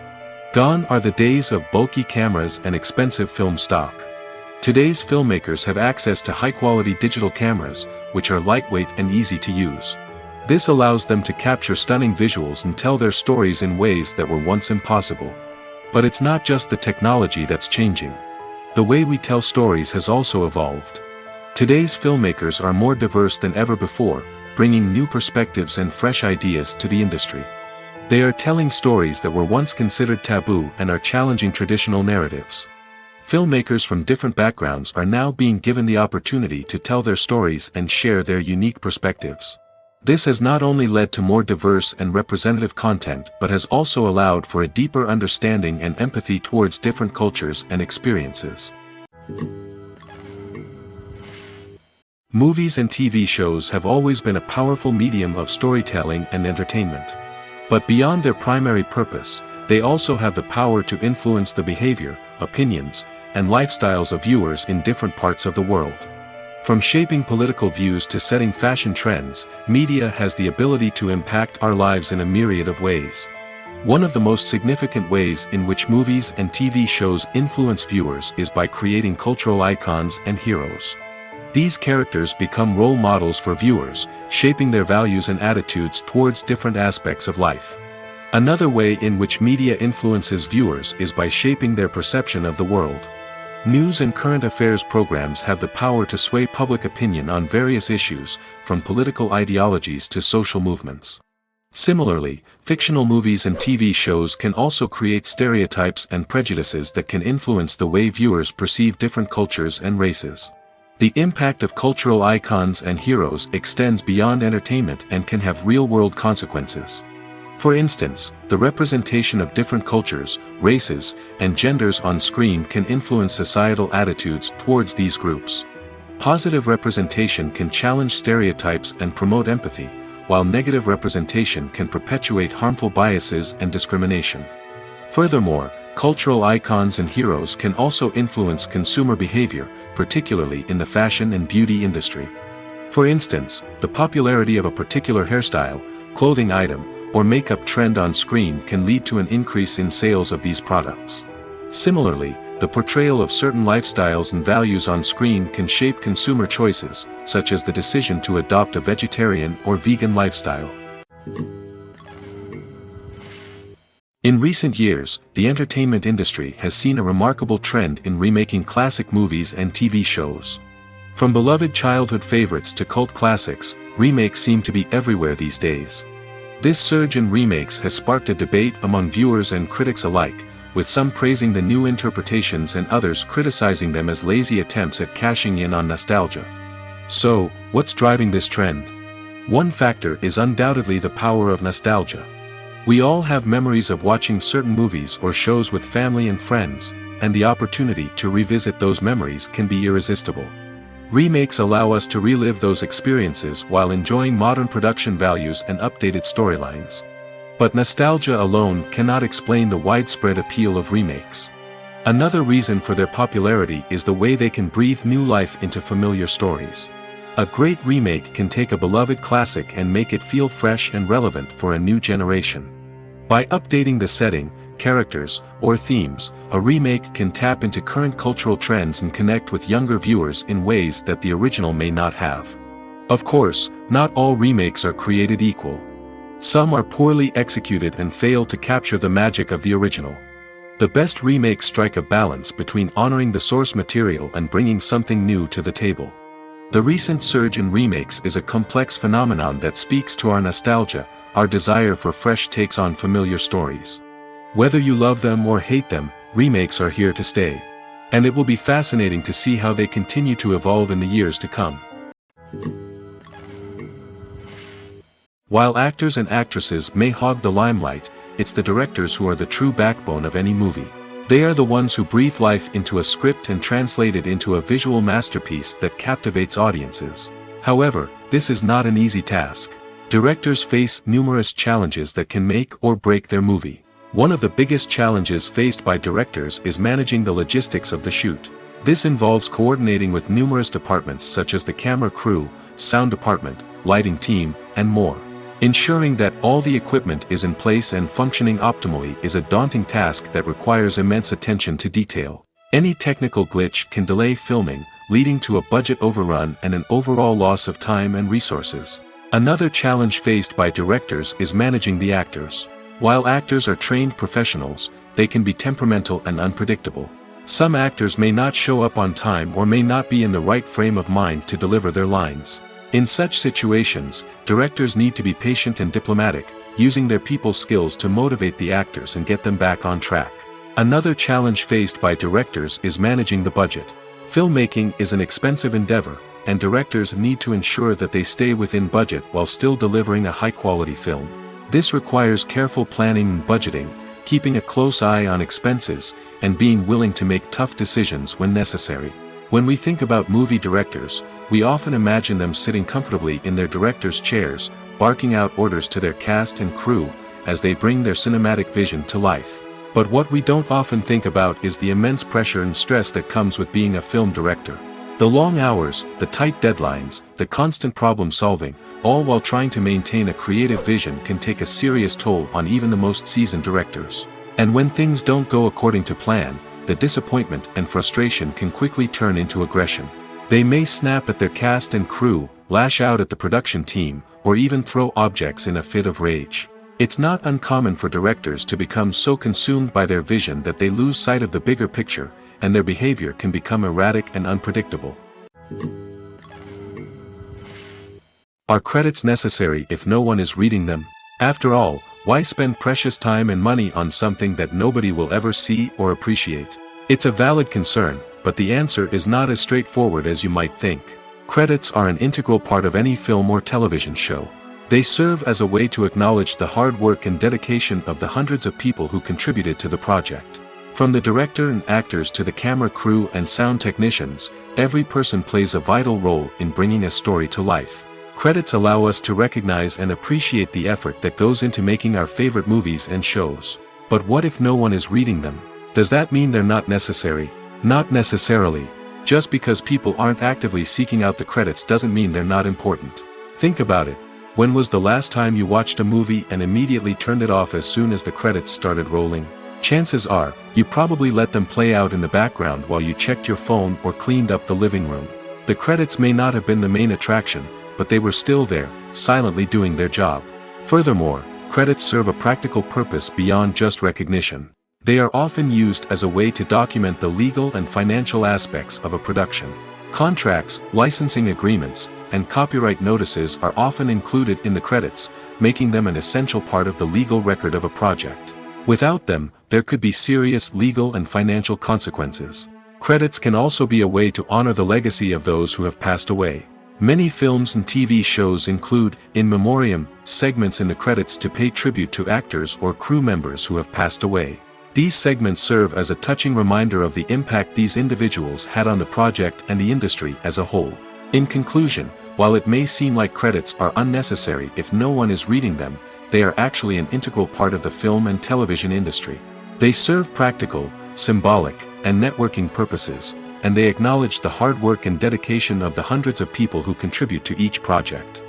Gone are the days of bulky cameras and expensive film stock. Today's filmmakers have access to high-quality digital cameras, which are lightweight and easy to use. This allows them to capture stunning visuals and tell their stories in ways that were once impossible. But it's not just the technology that's changing. The way we tell stories has also evolved. Today's filmmakers are more diverse than ever before, bringing new perspectives and fresh ideas to the industry. They are telling stories that were once considered taboo and are challenging traditional narratives. Filmmakers from different backgrounds are now being given the opportunity to tell their stories and share their unique perspectives. This has not only led to more diverse and representative content but has also allowed for a deeper understanding and empathy towards different cultures and experiences. Movies and TV shows have always been a powerful medium of storytelling and entertainment. But beyond their primary purpose, they also have the power to influence the behavior, opinions, and lifestyles of viewers in different parts of the world. From shaping political views to setting fashion trends, media has the ability to impact our lives in a myriad of ways. One of the most significant ways in which movies and TV shows influence viewers is by creating cultural icons and heroes. These characters become role models for viewers, shaping their values and attitudes towards different aspects of life. Another way in which media influences viewers is by shaping their perception of the world. News and current affairs programs have the power to sway public opinion on various issues, from political ideologies to social movements. Similarly, fictional movies and TV shows can also create stereotypes and prejudices that can influence the way viewers perceive different cultures and races. The impact of cultural icons and heroes extends beyond entertainment and can have real-world consequences. For instance, the representation of different cultures, races, and genders on screen can influence societal attitudes towards these groups. Positive representation can challenge stereotypes and promote empathy, while negative representation can perpetuate harmful biases and discrimination. Furthermore, cultural icons and heroes can also influence consumer behavior, particularly in the fashion and beauty industry. For instance, the popularity of a particular hairstyle, clothing item, or makeup trend on screen can lead to an increase in sales of these products. Similarly, the portrayal of certain lifestyles and values on screen can shape consumer choices, such as the decision to adopt a vegetarian or vegan lifestyle. In recent years, the entertainment industry has seen a remarkable trend in remaking classic movies and TV shows. From beloved childhood favorites to cult classics, remakes seem to be everywhere these days. This surge in remakes has sparked a debate among viewers and critics alike, with some praising the new interpretations and others criticizing them as lazy attempts at cashing in on nostalgia. So, what's driving this trend? One factor is undoubtedly the power of nostalgia. We all have memories of watching certain movies or shows with family and friends, and the opportunity to revisit those memories can be irresistible. Remakes allow us to relive those experiences while enjoying modern production values and updated storylines. But nostalgia alone cannot explain the widespread appeal of remakes. Another reason for their popularity is the way they can breathe new life into familiar stories. A great remake can take a beloved classic and make it feel fresh and relevant for a new generation. By updating the setting, characters, or themes, a remake can tap into current cultural trends and connect with younger viewers in ways that the original may not have. Of course, not all remakes are created equal. Some are poorly executed and fail to capture the magic of the original. The best remakes strike a balance between honoring the source material and bringing something new to the table. The recent surge in remakes is a complex phenomenon that speaks to our nostalgia, our desire for fresh takes on familiar stories. Whether you love them or hate them, remakes are here to stay. And it will be fascinating to see how they continue to evolve in the years to come. While actors and actresses may hog the limelight, it's the directors who are the true backbone of any movie. They are the ones who breathe life into a script and translate it into a visual masterpiece that captivates audiences. However, this is not an easy task. Directors face numerous challenges that can make or break their movie. One of the biggest challenges faced by directors is managing the logistics of the shoot. This involves coordinating with numerous departments such as the camera crew, sound department, lighting team, and more. Ensuring that all the equipment is in place and functioning optimally is a daunting task that requires immense attention to detail. Any technical glitch can delay filming, leading to a budget overrun and an overall loss of time and resources. Another challenge faced by directors is managing the actors. While actors are trained professionals, they can be temperamental and unpredictable. Some actors may not show up on time or may not be in the right frame of mind to deliver their lines. In such situations, directors need to be patient and diplomatic, using their people skills to motivate the actors and get them back on track. Another challenge faced by directors is managing the budget. Filmmaking is an expensive endeavor, and directors need to ensure that they stay within budget while still delivering a high-quality film. This requires careful planning and budgeting, keeping a close eye on expenses, and being willing to make tough decisions when necessary. When we think about movie directors, we often imagine them sitting comfortably in their director's chairs, barking out orders to their cast and crew, as they bring their cinematic vision to life. But what we don't often think about is the immense pressure and stress that comes with being a film director. The long hours, the tight deadlines, the constant problem solving, all while trying to maintain a creative vision can take a serious toll on even the most seasoned directors. And when things don't go according to plan, the disappointment and frustration can quickly turn into aggression. They may snap at their cast and crew, lash out at the production team, or even throw objects in a fit of rage. It's not uncommon for directors to become so consumed by their vision that they lose sight of the bigger picture, and their behavior can become erratic and unpredictable. Are credits necessary if no one is reading them? After all, why spend precious time and money on something that nobody will ever see or appreciate? It's a valid concern, but the answer is not as straightforward as you might think. Credits are an integral part of any film or television show. They serve as a way to acknowledge the hard work and dedication of the hundreds of people who contributed to the project. From the director and actors to the camera crew and sound technicians, every person plays a vital role in bringing a story to life. Credits allow us to recognize and appreciate the effort that goes into making our favorite movies and shows. But what if no one is reading them? Does that mean they're not necessary? Not necessarily. Just because people aren't actively seeking out the credits doesn't mean they're not important. Think about it. When was the last time you watched a movie and immediately turned it off as soon as the credits started rolling? Chances are, you probably let them play out in the background while you checked your phone or cleaned up the living room. The credits may not have been the main attraction, but they were still there, silently doing their job. Furthermore, credits serve a practical purpose beyond just recognition. They are often used as a way to document the legal and financial aspects of a production. Contracts, licensing agreements, and copyright notices are often included in the credits, making them an essential part of the legal record of a project. Without them, there could be serious legal and financial consequences. Credits can also be a way to honor the legacy of those who have passed away. Many films and TV shows include in memoriam segments in the credits to pay tribute to actors or crew members who have passed away. These segments serve as a touching reminder of the impact these individuals had on the project and the industry as a whole. In conclusion, while it may seem like credits are unnecessary if no one is reading them, they are actually an integral part of the film and television industry. They serve practical, symbolic, and networking purposes, and they acknowledge the hard work and dedication of the hundreds of people who contribute to each project.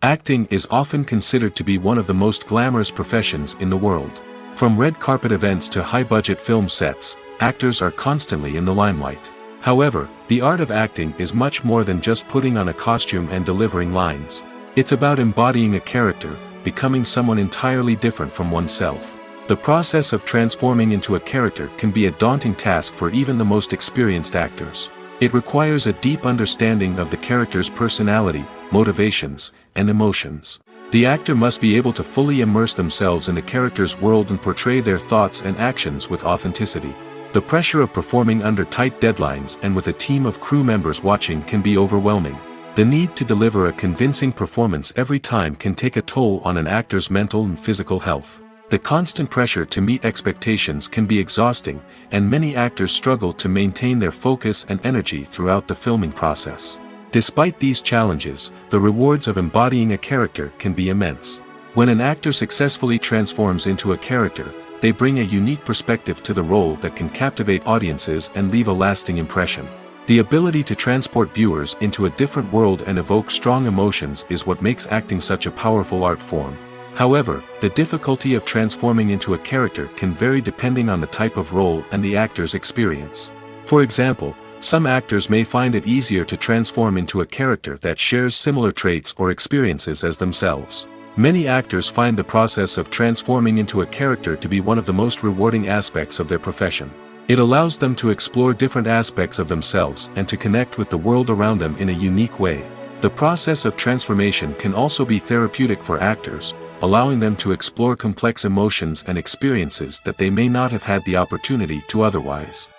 Acting is often considered to be one of the most glamorous professions in the world. From red carpet events to high-budget film sets, actors are constantly in the limelight. However, the art of acting is much more than just putting on a costume and delivering lines. It's about embodying a character, becoming someone entirely different from oneself. The process of transforming into a character can be a daunting task for even the most experienced actors. It requires a deep understanding of the character's personality, motivations, and emotions. The actor must be able to fully immerse themselves in the character's world and portray their thoughts and actions with authenticity. The pressure of performing under tight deadlines and with a team of crew members watching can be overwhelming. The need to deliver a convincing performance every time can take a toll on an actor's mental and physical health. The constant pressure to meet expectations can be exhausting, and many actors struggle to maintain their focus and energy throughout the filming process. Despite these challenges, the rewards of embodying a character can be immense. When an actor successfully transforms into a character, they bring a unique perspective to the role that can captivate audiences and leave a lasting impression. The ability to transport viewers into a different world and evoke strong emotions is what makes acting such a powerful art form. However, the difficulty of transforming into a character can vary depending on the type of role and the actor's experience. For example, some actors may find it easier to transform into a character that shares similar traits or experiences as themselves. Many actors find the process of transforming into a character to be one of the most rewarding aspects of their profession. It allows them to explore different aspects of themselves and to connect with the world around them in a unique way. The process of transformation can also be therapeutic for actors, allowing them to explore complex emotions and experiences that they may not have had the opportunity to otherwise.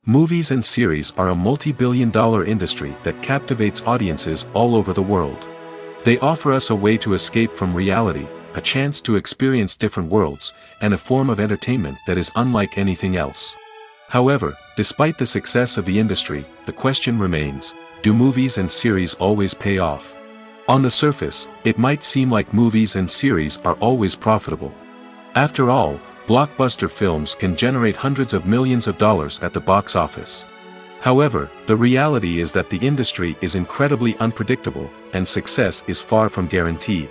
Movies and series are a multi-billion-dollar industry that captivates audiences all over the world. They offer us a way to escape from reality, a chance to experience different worlds, and a form of entertainment that is unlike anything else. However, despite the success of the industry, the question remains, do movies and series always pay off? On the surface, it might seem like movies and series are always profitable. After all, blockbuster films can generate hundreds of millions of dollars at the box office. However, the reality is that the industry is incredibly unpredictable, and success is far from guaranteed.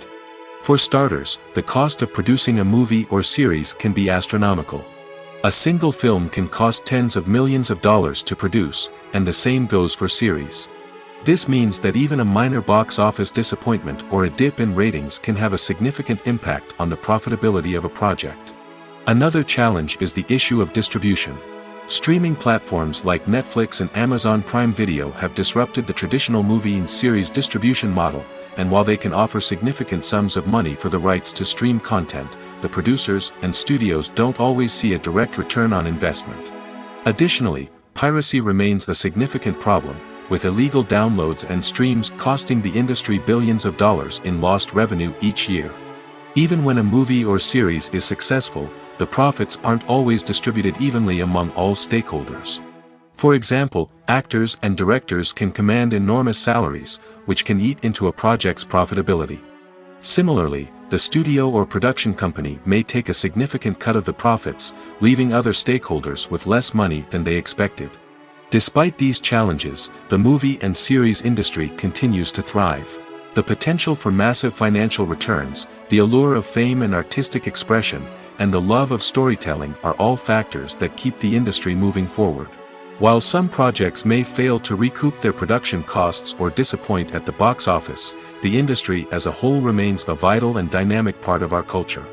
For starters, the cost of producing a movie or series can be astronomical. A single film can cost tens of millions of dollars to produce, and the same goes for series. This means that even a minor box office disappointment or a dip in ratings can have a significant impact on the profitability of a project. Another challenge is the issue of distribution. Streaming platforms like Netflix and Amazon Prime Video have disrupted the traditional movie and series distribution model, and while they can offer significant sums of money for the rights to stream content, the producers and studios don't always see a direct return on investment. Additionally, piracy remains a significant problem, with illegal downloads and streams costing the industry billions of dollars in lost revenue each year. Even when a movie or series is successful, the profits aren't always distributed evenly among all stakeholders. For example, actors and directors can command enormous salaries, which can eat into a project's profitability. Similarly, the studio or production company may take a significant cut of the profits, leaving other stakeholders with less money than they expected. Despite these challenges, the movie and series industry continues to thrive. The potential for massive financial returns, the allure of fame and artistic expression, and the love of storytelling are all factors that keep the industry moving forward. While some projects may fail to recoup their production costs or disappoint at the box office, the industry as a whole remains a vital and dynamic part of our culture.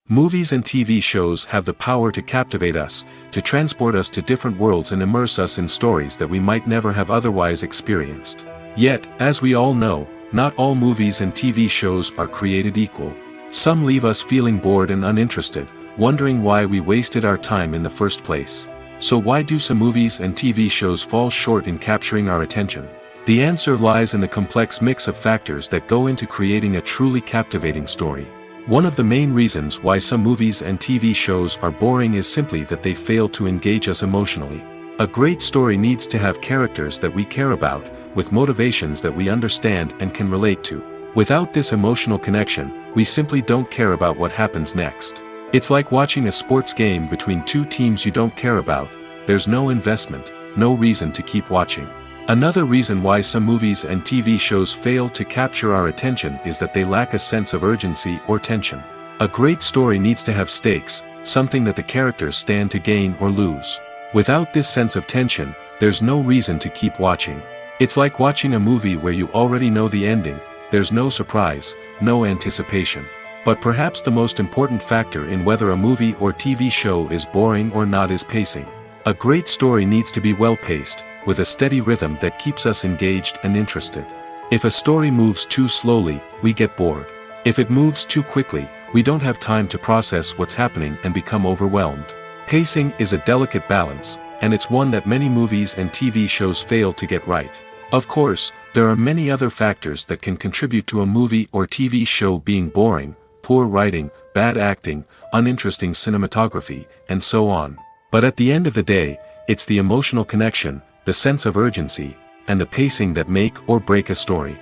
Movies and TV shows have the power to captivate us, to transport us to different worlds and immerse us in stories that we might never have otherwise experienced. Yet, as we all know, not all movies and TV shows are created equal. Some leave us feeling bored and uninterested, wondering why we wasted our time in the first place. So why do some movies and TV shows fall short in capturing our attention? The answer lies in the complex mix of factors that go into creating a truly captivating story. One of the main reasons why some movies and TV shows are boring is simply that they fail to engage us emotionally. A great story needs to have characters that we care about, with motivations that we understand and can relate to. Without this emotional connection, we simply don't care about what happens next. It's like watching a sports game between two teams you don't care about. There's no investment, no reason to keep watching. Another reason why some movies and TV shows fail to capture our attention is that they lack a sense of urgency or tension. A great story needs to have stakes, something that the characters stand to gain or lose. Without this sense of tension, there's no reason to keep watching. It's like watching a movie where you already know the ending. There's no surprise, no anticipation. But perhaps the most important factor in whether a movie or TV show is boring or not is pacing. A great story needs to be well-paced, with a steady rhythm that keeps us engaged and interested. If a story moves too slowly, we get bored. If it moves too quickly, we don't have time to process what's happening and become overwhelmed. Pacing is a delicate balance, and it's one that many movies and TV shows fail to get right. Of course, there are many other factors that can contribute to a movie or TV show being boring: poor writing, bad acting, uninteresting cinematography, and so on. But at the end of the day, it's the emotional connection, the sense of urgency, and the pacing that make or break a story.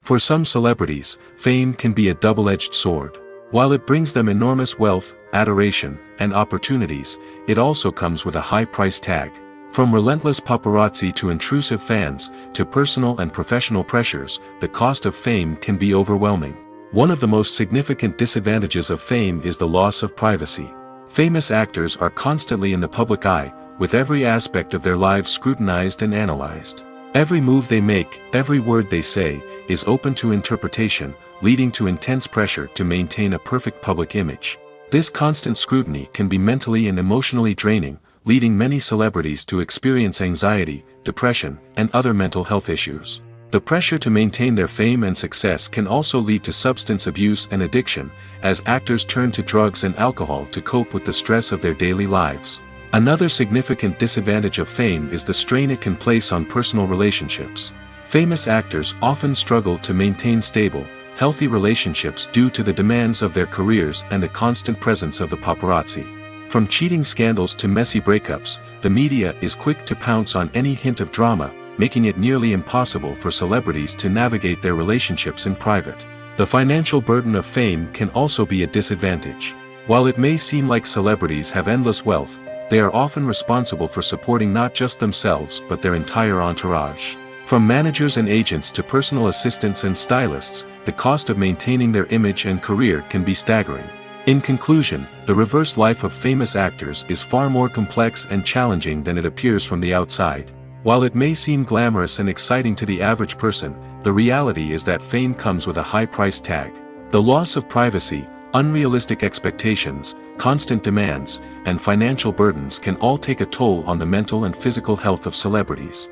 For some celebrities, fame can be a double-edged sword. While it brings them enormous wealth, adoration, and opportunities, it also comes with a high price tag. From relentless paparazzi to intrusive fans, to personal and professional pressures, the cost of fame can be overwhelming. One of the most significant disadvantages of fame is the loss of privacy. Famous actors are constantly in the public eye, with every aspect of their lives scrutinized and analyzed. Every move they make, every word they say, is open to interpretation, leading to intense pressure to maintain a perfect public image. This constant scrutiny can be mentally and emotionally draining, leading many celebrities to experience anxiety, depression, and other mental health issues. The pressure to maintain their fame and success can also lead to substance abuse and addiction, as actors turn to drugs and alcohol to cope with the stress of their daily lives. Another significant disadvantage of fame is the strain it can place on personal relationships. Famous actors often struggle to maintain stable, healthy relationships due to the demands of their careers and the constant presence of the paparazzi. From cheating scandals to messy breakups, the media is quick to pounce on any hint of drama, making it nearly impossible for celebrities to navigate their relationships in private. The financial burden of fame can also be a disadvantage. While it may seem like celebrities have endless wealth, they are often responsible for supporting not just themselves but their entire entourage. From managers and agents to personal assistants and stylists, the cost of maintaining their image and career can be staggering. In conclusion, the reverse life of famous actors is far more complex and challenging than it appears from the outside. While it may seem glamorous and exciting to the average person, the reality is that fame comes with a high price tag. The loss of privacy, unrealistic expectations, constant demands, and financial burdens can all take a toll on the mental and physical health of celebrities.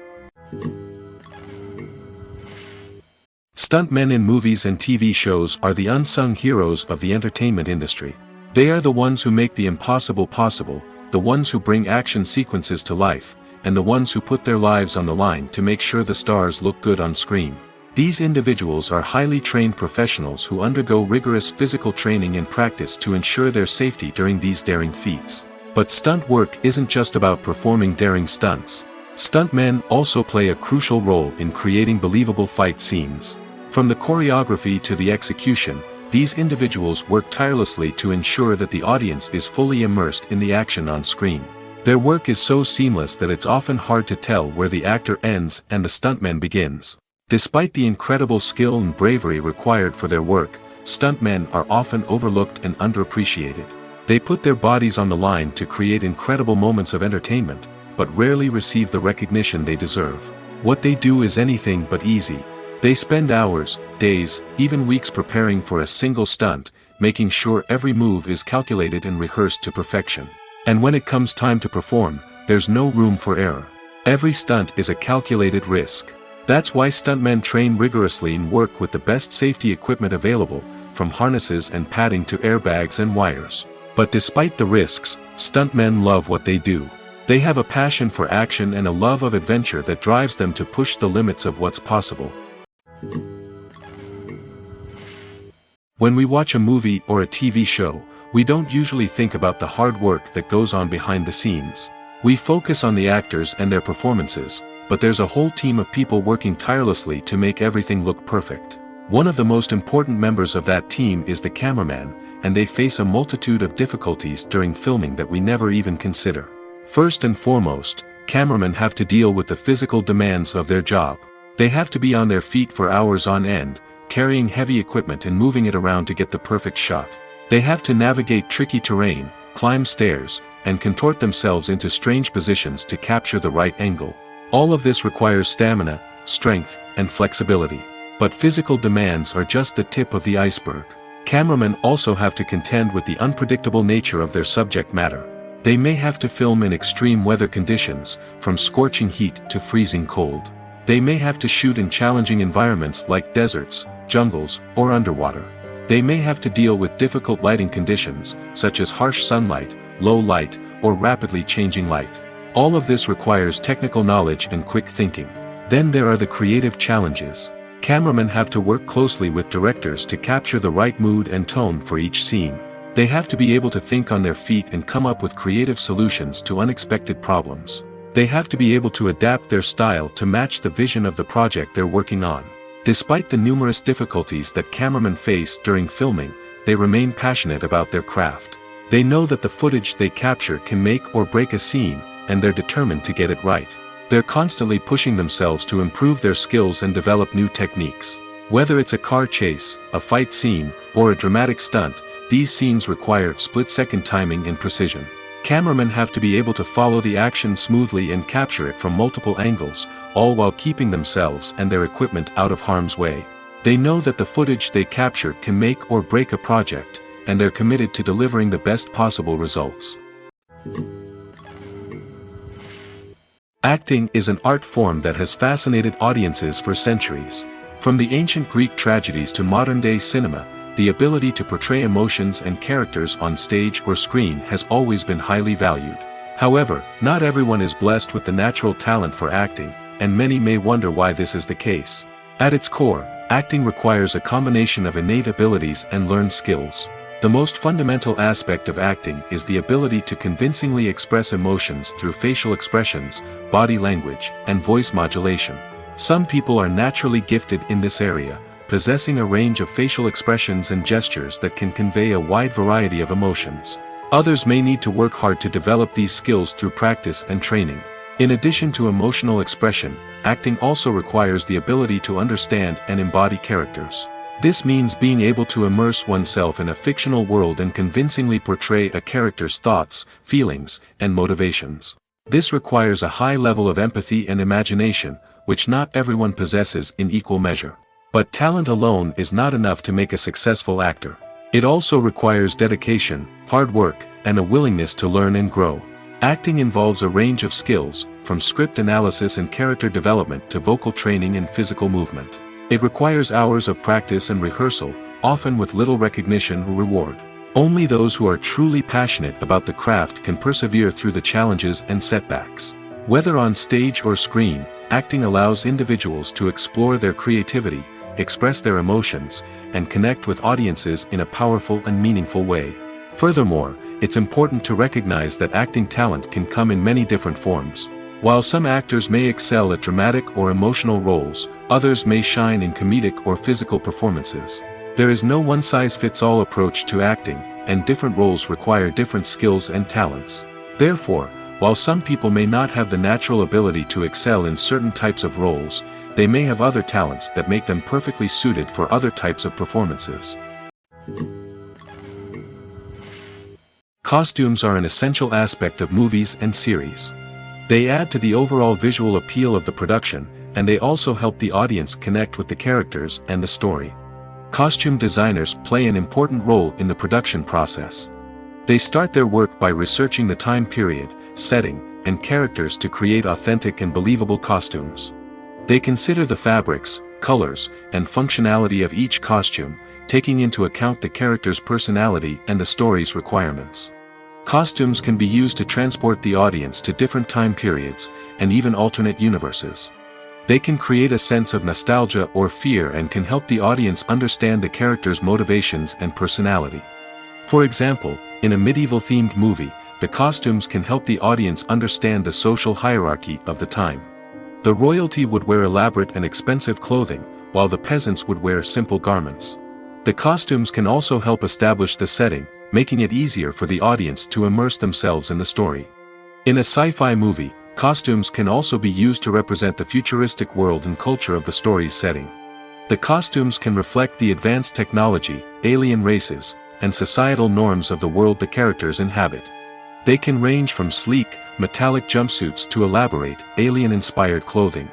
Stuntmen in movies and TV shows are the unsung heroes of the entertainment industry. They are the ones who make the impossible possible, the ones who bring action sequences to life, and the ones who put their lives on the line to make sure the stars look good on screen. These individuals are highly trained professionals who undergo rigorous physical training and practice to ensure their safety during these daring feats. But stunt work isn't just about performing daring stunts. Stuntmen also play a crucial role in creating believable fight scenes. From the choreography to the execution, these individuals work tirelessly to ensure that the audience is fully immersed in the action on screen. Their work is so seamless that it's often hard to tell where the actor ends and the stuntman begins. Despite the incredible skill and bravery required for their work, stuntmen are often overlooked and underappreciated. They put their bodies on the line to create incredible moments of entertainment, but rarely receive the recognition they deserve. What they do is anything but easy. They spend hours, days, even weeks preparing for a single stunt, making sure every move is calculated and rehearsed to perfection. And when it comes time to perform, there's no room for error. Every stunt is a calculated risk. That's why stuntmen train rigorously and work with the best safety equipment available, from harnesses and padding to airbags and wires. But despite the risks, stuntmen love what they do. They have a passion for action and a love of adventure that drives them to push the limits of what's possible. When we watch a movie or a TV show, we don't usually think about the hard work that goes on behind the scenes. We focus on the actors and their performances, but there's a whole team of people working tirelessly to make everything look perfect. One of the most important members of that team is the cameraman, and they face a multitude of difficulties during filming that we never even consider. First and foremost, cameramen have to deal with the physical demands of their job. They have to be on their feet for hours on end, carrying heavy equipment and moving it around to get the perfect shot. They have to navigate tricky terrain, climb stairs, and contort themselves into strange positions to capture the right angle. All of this requires stamina, strength, and flexibility. But physical demands are just the tip of the iceberg. Cameramen also have to contend with the unpredictable nature of their subject matter. They may have to film in extreme weather conditions, from scorching heat to freezing cold. They may have to shoot in challenging environments like deserts, jungles, or underwater. They may have to deal with difficult lighting conditions, such as harsh sunlight, low light, or rapidly changing light. All of this requires technical knowledge and quick thinking. Then there are the creative challenges. Cameramen have to work closely with directors to capture the right mood and tone for each scene. They have to be able to think on their feet and come up with creative solutions to unexpected problems. They have to be able to adapt their style to match the vision of the project they're working on. Despite the numerous difficulties that cameramen face during filming, they remain passionate about their craft. They know that the footage they capture can make or break a scene, and they're determined to get it right. They're constantly pushing themselves to improve their skills and develop new techniques. Whether it's a car chase, a fight scene, or a dramatic stunt, these scenes require split-second timing and precision. Cameramen have to be able to follow the action smoothly and capture it from multiple angles, all while keeping themselves and their equipment out of harm's way. They know that the footage they capture can make or break a project, and they're committed to delivering the best possible results. Acting is an art form that has fascinated audiences for centuries. From the ancient Greek tragedies to modern-day cinema, the ability to portray emotions and characters on stage or screen has always been highly valued. However, not everyone is blessed with the natural talent for acting, and many may wonder why this is the case. At its core, acting requires a combination of innate abilities and learned skills. The most fundamental aspect of acting is the ability to convincingly express emotions through facial expressions, body language, and voice modulation. Some people are naturally gifted in this area, possessing a range of facial expressions and gestures that can convey a wide variety of emotions. Others may need to work hard to develop these skills through practice and training. In addition to emotional expression, acting also requires the ability to understand and embody characters. This means being able to immerse oneself in a fictional world and convincingly portray a character's thoughts, feelings, and motivations. This requires a high level of empathy and imagination, which not everyone possesses in equal measure. But talent alone is not enough to make a successful actor. It also requires dedication, hard work, and a willingness to learn and grow. Acting involves a range of skills, from script analysis and character development to vocal training and physical movement. It requires hours of practice and rehearsal, often with little recognition or reward. Only those who are truly passionate about the craft can persevere through the challenges and setbacks. Whether on stage or screen, acting allows individuals to explore their creativity, express their emotions, and connect with audiences in a powerful and meaningful way. Furthermore, it's important to recognize that acting talent can come in many different forms. While some actors may excel at dramatic or emotional roles, others may shine in comedic or physical performances. There is no one-size-fits-all approach to acting, and different roles require different skills and talents. Therefore, while some people may not have the natural ability to excel in certain types of roles, they may have other talents that make them perfectly suited for other types of performances. Costumes are an essential aspect of movies and series. They add to the overall visual appeal of the production, and they also help the audience connect with the characters and the story. Costume designers play an important role in the production process. They start their work by researching the time period, setting, and characters to create authentic and believable costumes. They consider the fabrics, colors, and functionality of each costume, taking into account the character's personality and the story's requirements. Costumes can be used to transport the audience to different time periods, and even alternate universes. They can create a sense of nostalgia or fear and can help the audience understand the character's motivations and personality. For example, in a medieval-themed movie, the costumes can help the audience understand the social hierarchy of the time. The royalty would wear elaborate and expensive clothing, while the peasants would wear simple garments. The costumes can also help establish the setting, making it easier for the audience to immerse themselves in the story. In a sci-fi movie, costumes can also be used to represent the futuristic world and culture of the story's setting. The costumes can reflect the advanced technology, alien races, and societal norms of the world the characters inhabit. They can range from sleek, metallic jumpsuits to elaborate, alien-inspired clothing.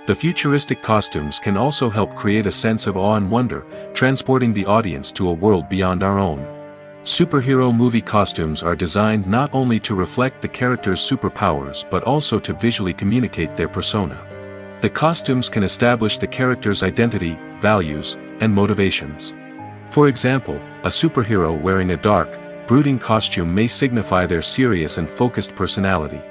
The futuristic costumes can also help create a sense of awe and wonder, transporting the audience to a world beyond our own. Superhero movie costumes are designed not only to reflect the character's superpowers but also to visually communicate their persona. The costumes can establish the character's identity, values, and motivations. For example, a superhero wearing a dark, brooding costume may signify their serious and focused personality.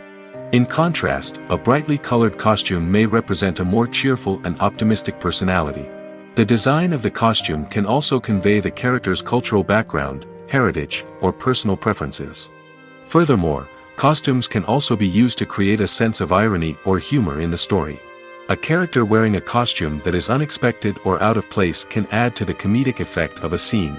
In contrast, a brightly colored costume may represent a more cheerful and optimistic personality. The design of the costume can also convey the character's cultural background, heritage, or personal preferences. Furthermore, costumes can also be used to create a sense of irony or humor in the story. A character wearing a costume that is unexpected or out of place can add to the comedic effect of a scene.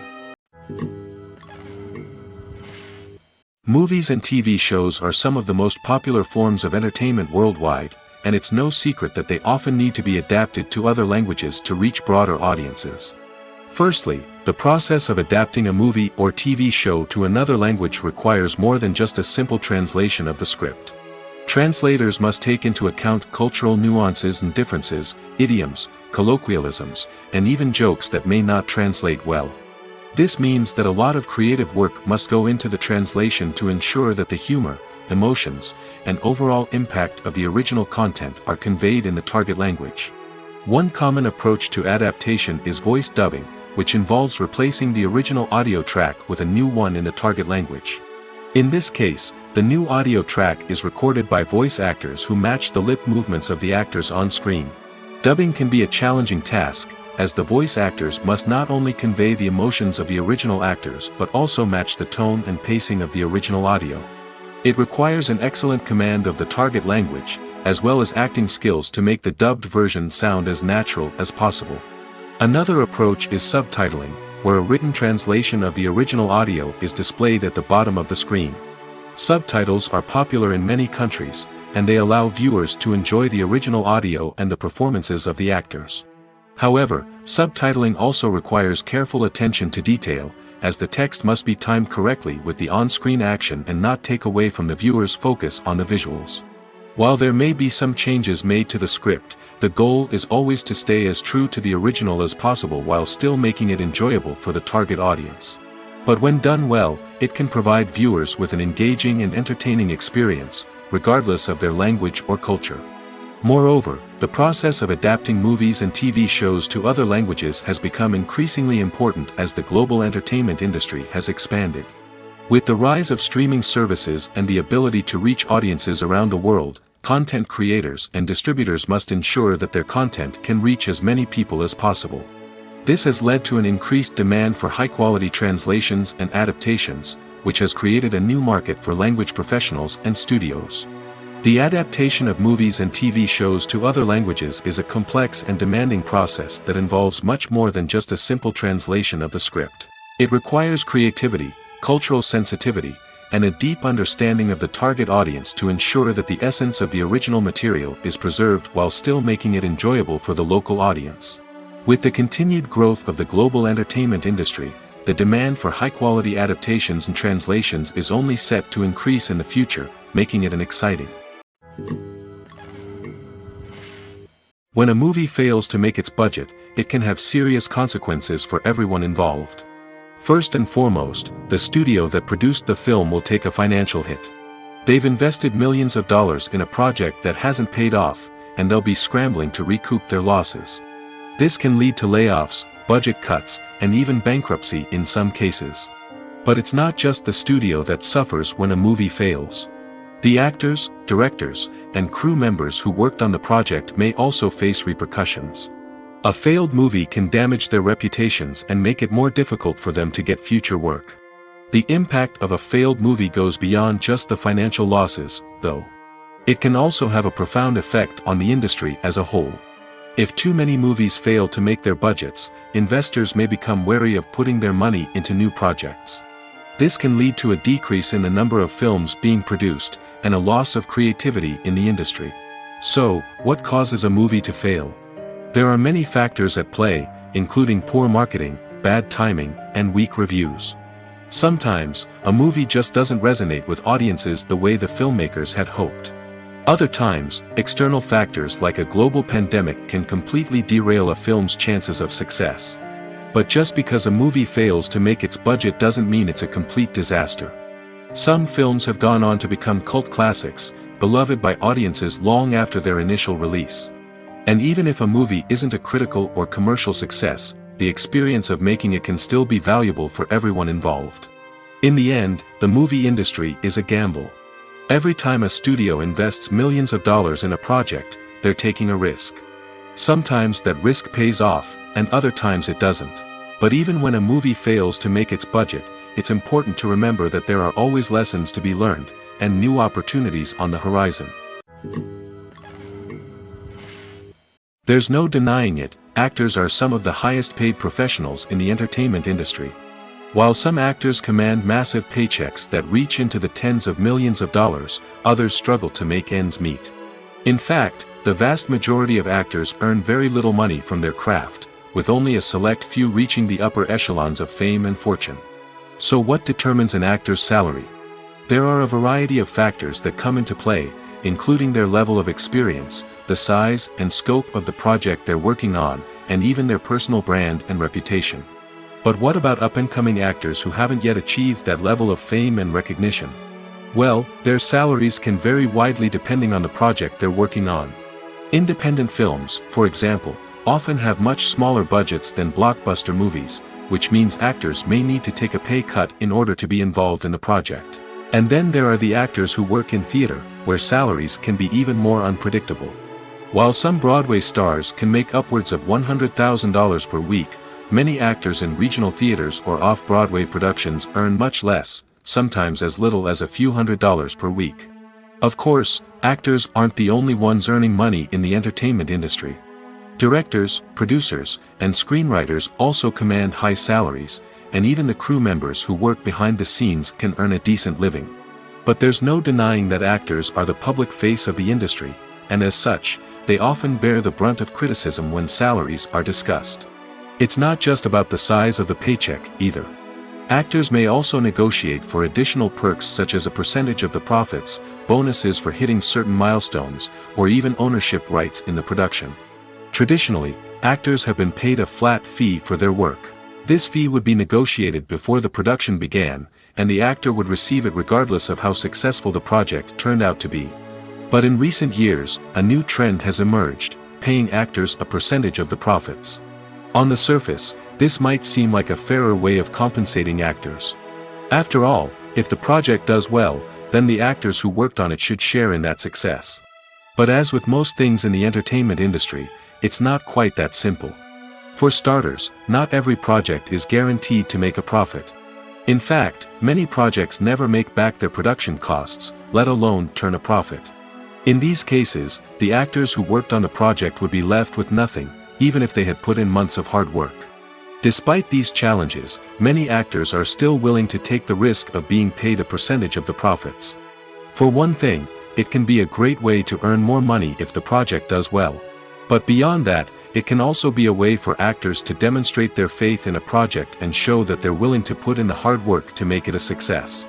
Movies and TV shows are some of the most popular forms of entertainment worldwide, and it's no secret that they often need to be adapted to other languages to reach broader audiences. Firstly, the process of adapting a movie or TV show to another language requires more than just a simple translation of the script. Translators must take into account cultural nuances and differences, idioms, colloquialisms, and even jokes that may not translate well. This means that a lot of creative work must go into the translation to ensure that the humor, emotions, and overall impact of the original content are conveyed in the target language. One common approach to adaptation is voice dubbing, which involves replacing the original audio track with a new one in the target language. In this case, the new audio track is recorded by voice actors who match the lip movements of the actors on screen. Dubbing can be a challenging task, as the voice actors must not only convey the emotions of the original actors but also match the tone and pacing of the original audio. It requires an excellent command of the target language, as well as acting skills to make the dubbed version sound as natural as possible. Another approach is subtitling, where a written translation of the original audio is displayed at the bottom of the screen. Subtitles are popular in many countries, and they allow viewers to enjoy the original audio and the performances of the actors. However, subtitling also requires careful attention to detail, as the text must be timed correctly with the on-screen action and not take away from the viewer's focus on the visuals. While there may be some changes made to the script, the goal is always to stay as true to the original as possible while still making it enjoyable for the target audience. But when done well, it can provide viewers with an engaging and entertaining experience, regardless of their language or culture. Moreover, the process of adapting movies and TV shows to other languages has become increasingly important as the global entertainment industry has expanded. With the rise of streaming services and the ability to reach audiences around the world, content creators and distributors must ensure that their content can reach as many people as possible. This has led to an increased demand for high-quality translations and adaptations, which has created a new market for language professionals and studios. The adaptation of movies and TV shows to other languages is a complex and demanding process that involves much more than just a simple translation of the script. It requires creativity, cultural sensitivity, and a deep understanding of the target audience to ensure that the essence of the original material is preserved while still making it enjoyable for the local audience. With the continued growth of the global entertainment industry, the demand for high-quality adaptations and translations is only set to increase in the future, making it an exciting. When a movie fails to make its budget, it can have serious consequences for everyone involved. First and foremost, the studio that produced the film will take a financial hit. They've invested millions of dollars in a project that hasn't paid off, and they'll be scrambling to recoup their losses. This can lead to layoffs, budget cuts, and even bankruptcy in some cases. But it's not just the studio that suffers when a movie fails. The actors, directors, and crew members who worked on the project may also face repercussions. A failed movie can damage their reputations and make it more difficult for them to get future work. The impact of a failed movie goes beyond just the financial losses, though. It can also have a profound effect on the industry as a whole. If too many movies fail to make their budgets, investors may become wary of putting their money into new projects. This can lead to a decrease in the number of films being produced, and a loss of creativity in the industry. So, what causes a movie to fail? There are many factors at play, including poor marketing, bad timing, and weak reviews. Sometimes, a movie just doesn't resonate with audiences the way the filmmakers had hoped. Other times, external factors like a global pandemic can completely derail a film's chances of success. But just because a movie fails to make its budget doesn't mean it's a complete disaster. Some films have gone on to become cult classics, beloved by audiences long after their initial release. And even if a movie isn't a critical or commercial success, the experience of making it can still be valuable for everyone involved. In the end, the movie industry is a gamble. Every time a studio invests millions of dollars in a project, they're taking a risk. Sometimes that risk pays off, and other times it doesn't. But even when a movie fails to make its budget, it's important to remember that there are always lessons to be learned, and new opportunities on the horizon. There's no denying it, actors are some of the highest paid professionals in the entertainment industry. While some actors command massive paychecks that reach into the tens of millions of dollars, others struggle to make ends meet. In fact, the vast majority of actors earn very little money from their craft, with only a select few reaching the upper echelons of fame and fortune. So what determines an actor's salary? There are a variety of factors that come into play, including their level of experience, the size and scope of the project they're working on, and even their personal brand and reputation. But what about up-and-coming actors who haven't yet achieved that level of fame and recognition? Well, their salaries can vary widely depending on the project they're working on. Independent films, for example, often have much smaller budgets than blockbuster movies, which means actors may need to take a pay cut in order to be involved in the project. And then there are the actors who work in theater, where salaries can be even more unpredictable. While some Broadway stars can make upwards of $100,000 per week, many actors in regional theaters or off-Broadway productions earn much less, sometimes as little as a few $100s per week. Of course, actors aren't the only ones earning money in the entertainment industry. Directors, producers, and screenwriters also command high salaries, and even the crew members who work behind the scenes can earn a decent living. But there's no denying that actors are the public face of the industry, and as such, they often bear the brunt of criticism when salaries are discussed. It's not just about the size of the paycheck, either. Actors may also negotiate for additional perks such as a percentage of the profits, bonuses for hitting certain milestones, or even ownership rights in the production. Traditionally, actors have been paid a flat fee for their work. This fee would be negotiated before the production began, and the actor would receive it regardless of how successful the project turned out to be. But in recent years, a new trend has emerged, paying actors a percentage of the profits. On the surface, this might seem like a fairer way of compensating actors. After all, if the project does well, then the actors who worked on it should share in that success. But as with most things in the entertainment industry, it's not quite that simple. For starters, not every project is guaranteed to make a profit. In fact, many projects never make back their production costs, let alone turn a profit. In these cases, the actors who worked on the project would be left with nothing, even if they had put in months of hard work. Despite these challenges, many actors are still willing to take the risk of being paid a percentage of the profits. For one thing, it can be a great way to earn more money if the project does well. But beyond that, it can also be a way for actors to demonstrate their faith in a project and show that they're willing to put in the hard work to make it a success.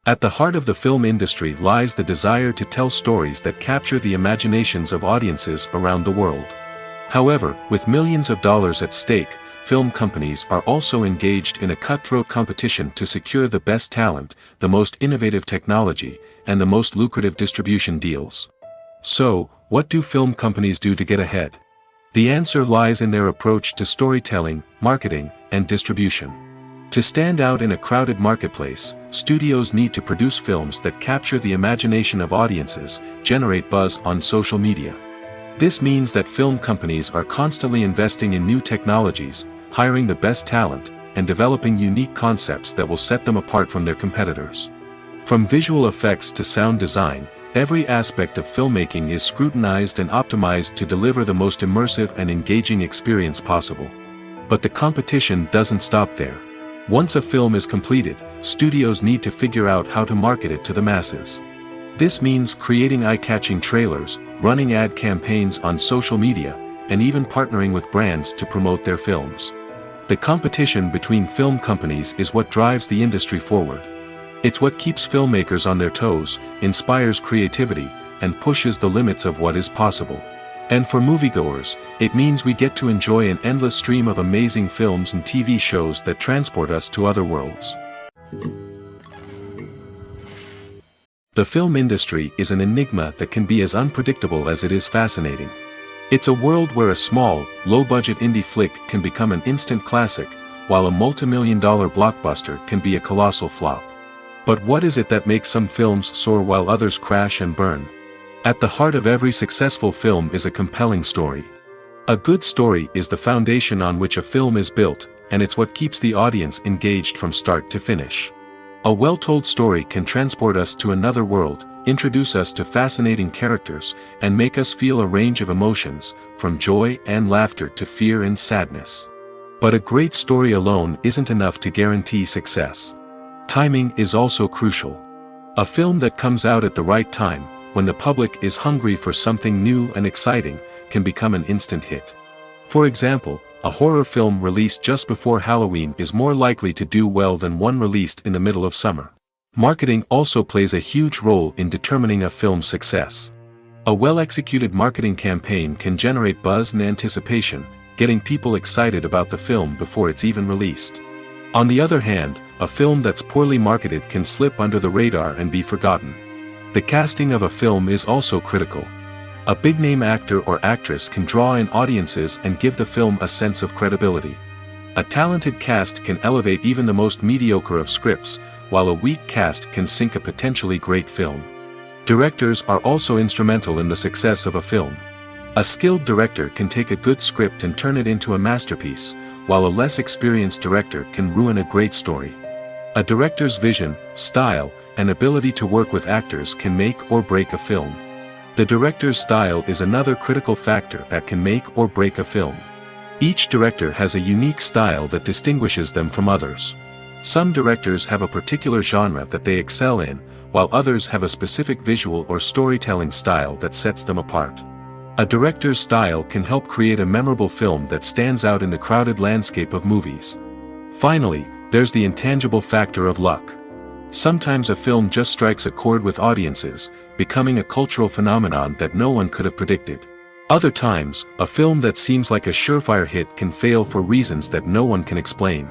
At the heart of the film industry lies the desire to tell stories that capture the imaginations of audiences around the world. However, with millions of dollars at stake, film companies are also engaged in a cutthroat competition to secure the best talent, the most innovative technology, and the most lucrative distribution deals. So, what do film companies do to get ahead? The answer lies in their approach to storytelling, marketing, and distribution. To stand out in a crowded marketplace, studios need to produce films that capture the imagination of audiences, generate buzz on social media. This means that film companies are constantly investing in new technologies, hiring the best talent, and developing unique concepts that will set them apart from their competitors. From visual effects to sound design, every aspect of filmmaking is scrutinized and optimized to deliver the most immersive and engaging experience possible. But the competition doesn't stop there. Once a film is completed, studios need to figure out how to market it to the masses. This means creating eye-catching trailers, running ad campaigns on social media, and even partnering with brands to promote their films. The competition between film companies is what drives the industry forward. It's what keeps filmmakers on their toes, inspires creativity, and pushes the limits of what is possible. And for moviegoers, it means we get to enjoy an endless stream of amazing films and TV shows that transport us to other worlds. The film industry is an enigma that can be as unpredictable as it is fascinating. It's a world where a small, low-budget indie flick can become an instant classic, while a multi-million-dollar blockbuster can be a colossal flop. But what is it that makes some films soar while others crash and burn? At the heart of every successful film is a compelling story. A good story is the foundation on which a film is built, and it's what keeps the audience engaged from start to finish. A well-told story can transport us to another world, introduce us to fascinating characters, and make us feel a range of emotions, from joy and laughter to fear and sadness. But a great story alone isn't enough to guarantee success. Timing is also crucial. A film that comes out at the right time, when the public is hungry for something new and exciting, can become an instant hit. For example, a horror film released just before Halloween is more likely to do well than one released in the middle of summer. Marketing also plays a huge role in determining a film's success. A well-executed marketing campaign can generate buzz and anticipation, getting people excited about the film before it's even released. On the other hand, a film that's poorly marketed can slip under the radar and be forgotten. The casting of a film is also critical. A big-name actor or actress can draw in audiences and give the film a sense of credibility. A talented cast can elevate even the most mediocre of scripts, while a weak cast can sink a potentially great film. Directors are also instrumental in the success of a film. A skilled director can take a good script and turn it into a masterpiece, while a less experienced director can ruin a great story. A director's vision, style, and ability to work with actors can make or break a film. The director's style is another critical factor that can make or break a film. Each director has a unique style that distinguishes them from others. Some directors have a particular genre that they excel in, while others have a specific visual or storytelling style that sets them apart. A director's style can help create a memorable film that stands out in the crowded landscape of movies. Finally, there's the intangible factor of luck. Sometimes a film just strikes a chord with audiences, becoming a cultural phenomenon that no one could have predicted. Other times, a film that seems like a surefire hit can fail for reasons that no one can explain.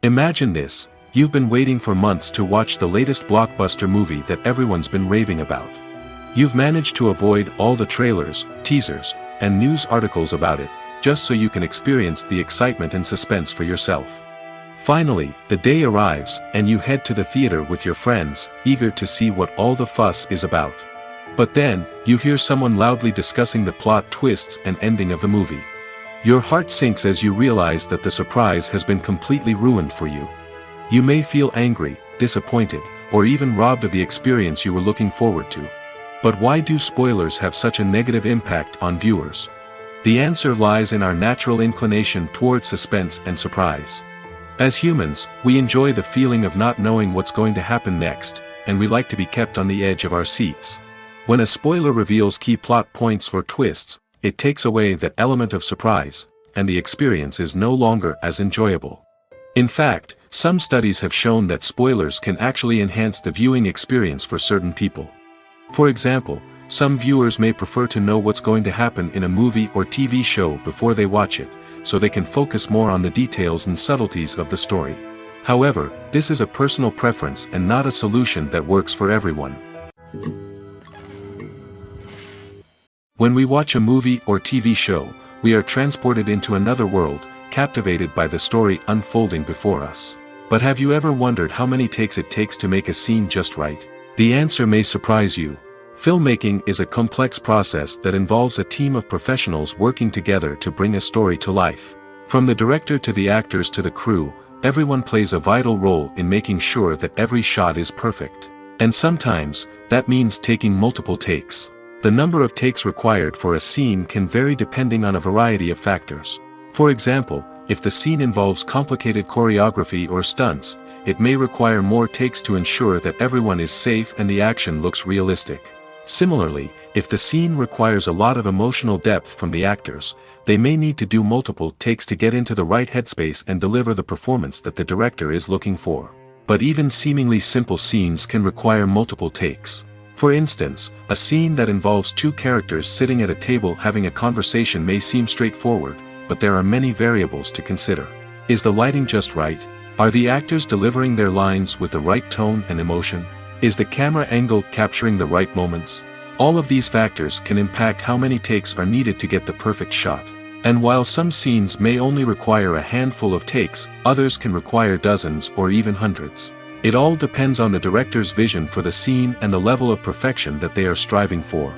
Imagine this: you've been waiting for months to watch the latest blockbuster movie that everyone's been raving about. You've managed to avoid all the trailers, teasers, and news articles about it, just so you can experience the excitement and suspense for yourself. Finally, the day arrives, and you head to the theater with your friends, eager to see what all the fuss is about. But then, you hear someone loudly discussing the plot twists and ending of the movie. Your heart sinks as you realize that the surprise has been completely ruined for you. You may feel angry, disappointed, or even robbed of the experience you were looking forward to. But why do spoilers have such a negative impact on viewers? The answer lies in our natural inclination toward suspense and surprise. As humans, we enjoy the feeling of not knowing what's going to happen next, and we like to be kept on the edge of our seats. When a spoiler reveals key plot points or twists, it takes away that element of surprise, and the experience is no longer as enjoyable. In fact, some studies have shown that spoilers can actually enhance the viewing experience for certain people. For example, some viewers may prefer to know what's going to happen in a movie or TV show before they watch it, so they can focus more on the details and subtleties of the story. However, this is a personal preference and not a solution that works for everyone. When we watch a movie or TV show, we are transported into another world, captivated by the story unfolding before us. But have you ever wondered how many takes it takes to make a scene just right? The answer may surprise you. Filmmaking is a complex process that involves a team of professionals working together to bring a story to life. From the director to the actors to the crew, everyone plays a vital role in making sure that every shot is perfect. And sometimes, that means taking multiple takes. The number of takes required for a scene can vary depending on a variety of factors. For example, if the scene involves complicated choreography or stunts, it may require more takes to ensure that everyone is safe and the action looks realistic. Similarly, if the scene requires a lot of emotional depth from the actors, they may need to do multiple takes to get into the right headspace and deliver the performance that the director is looking for. But even seemingly simple scenes can require multiple takes. For instance, a scene that involves two characters sitting at a table having a conversation may seem straightforward, but there are many variables to consider. Is the lighting just right? Are the actors delivering their lines with the right tone and emotion? Is the camera angle capturing the right moments? All of these factors can impact how many takes are needed to get the perfect shot. And while some scenes may only require a handful of takes, others can require dozens or even hundreds. It all depends on the director's vision for the scene and the level of perfection that they are striving for.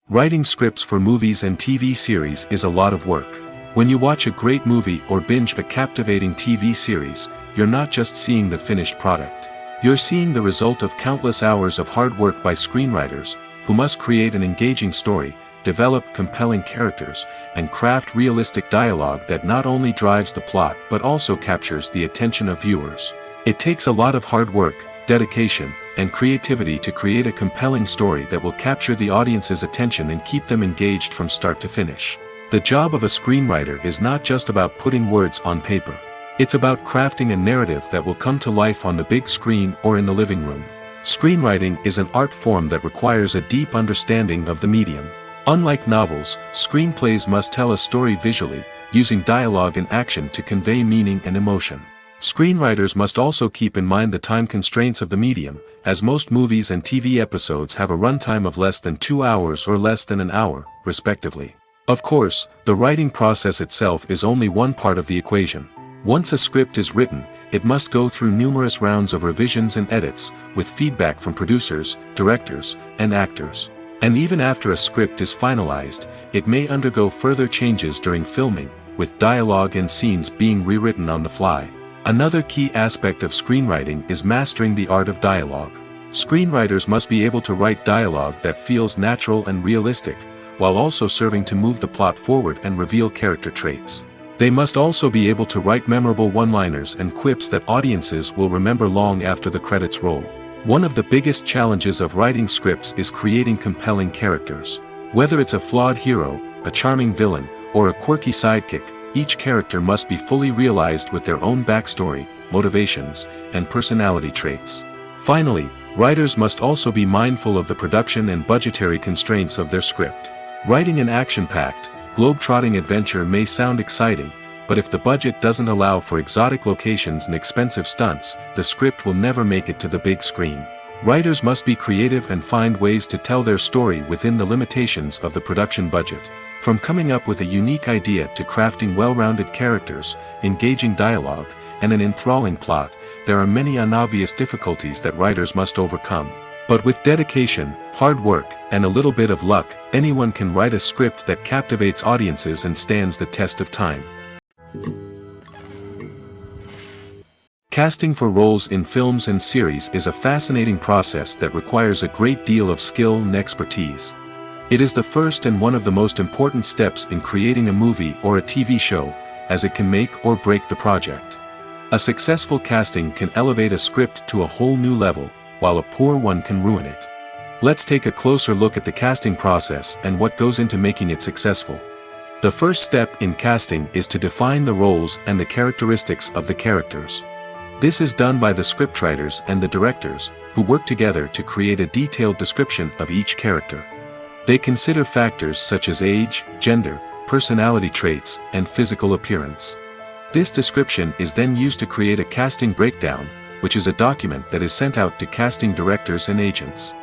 Writing scripts for movies and TV series is a lot of work. When you watch a great movie or binge a captivating TV series, you're not just seeing the finished product. You're seeing the result of countless hours of hard work by screenwriters, who must create an engaging story, develop compelling characters, and craft realistic dialogue that not only drives the plot but also captures the attention of viewers. It takes a lot of hard work, dedication, and creativity to create a compelling story that will capture the audience's attention and keep them engaged from start to finish. The job of a screenwriter is not just about putting words on paper. It's about crafting a narrative that will come to life on the big screen or in the living room. Screenwriting is an art form that requires a deep understanding of the medium. Unlike novels, screenplays must tell a story visually, using dialogue and action to convey meaning and emotion. Screenwriters must also keep in mind the time constraints of the medium, as most movies and TV episodes have a runtime of less than 2 hours or less than an hour, respectively. Of course, the writing process itself is only one part of the equation. Once a script is written, it must go through numerous rounds of revisions and edits, with feedback from producers, directors, and actors. And even after a script is finalized, it may undergo further changes during filming, with dialogue and scenes being rewritten on the fly. Another key aspect of screenwriting is mastering the art of dialogue. Screenwriters must be able to write dialogue that feels natural and realistic, while also serving to move the plot forward and reveal character traits. They must also be able to write memorable one-liners and quips that audiences will remember long after the credits roll. One of the biggest challenges of writing scripts is creating compelling characters. Whether it's a flawed hero, a charming villain, or a quirky sidekick, each character must be fully realized with their own backstory, motivations, and personality traits. Finally, writers must also be mindful of the production and budgetary constraints of their script. Writing an action-packed, globe-trotting adventure may sound exciting, but if the budget doesn't allow for exotic locations and expensive stunts, the script will never make it to the big screen. Writers must be creative and find ways to tell their story within the limitations of the production budget. From coming up with a unique idea to crafting well-rounded characters, engaging dialogue, and an enthralling plot, there are many unobvious difficulties that writers must overcome. But with dedication, hard work, and a little bit of luck, anyone can write a script that captivates audiences and stands the test of time. Casting for roles in films and series is a fascinating process that requires a great deal of skill and expertise. It is the first and one of the most important steps in creating a movie or a TV show, as it can make or break the project. A successful casting can elevate a script to a whole new level, while a poor one can ruin it. Let's take a closer look at the casting process and what goes into making it successful. The first step in casting is to define the roles and the characteristics of the characters. This is done by the scriptwriters and the directors, who work together to create a detailed description of each character. They consider factors such as age, gender, personality traits, and physical appearance. This description is then used to create a casting breakdown, which is a document that is sent out to casting directors and agents.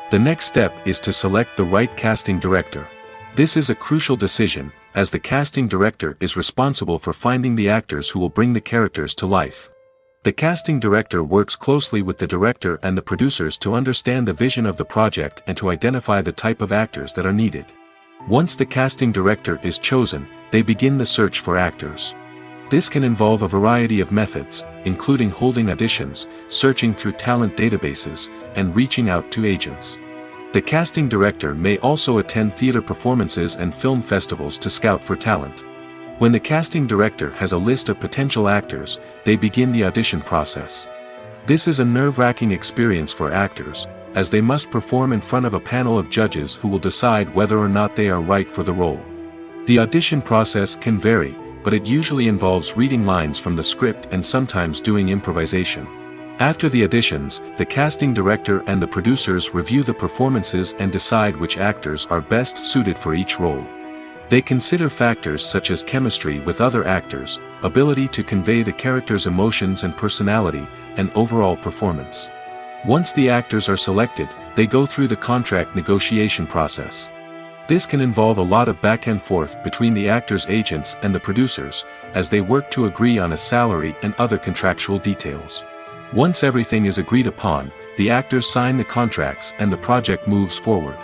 The next step is to select the right casting director. This is a crucial decision, as the casting director is responsible for finding the actors who will bring the characters to life. The casting director works closely with the director and the producers to understand the vision of the project and to identify the type of actors that are needed. Once the casting director is chosen, they begin the search for actors. This can involve a variety of methods, including holding auditions, searching through talent databases, and reaching out to agents. The casting director may also attend theater performances and film festivals to scout for talent. When the casting director has a list of potential actors, they begin the audition process. This is a nerve-wracking experience for actors, as they must perform in front of a panel of judges who will decide whether or not they are right for the role. The audition process can vary, but it usually involves reading lines from the script and sometimes doing improvisation. After the auditions, the casting director and the producers review the performances and decide which actors are best suited for each role. They consider factors such as chemistry with other actors, ability to convey the character's emotions and personality, and overall performance. Once the actors are selected, they go through the contract negotiation process. This can involve a lot of back and forth between the actors' agents and the producers, as they work to agree on a salary and other contractual details. Once everything is agreed upon, the actors sign the contracts and the project moves forward.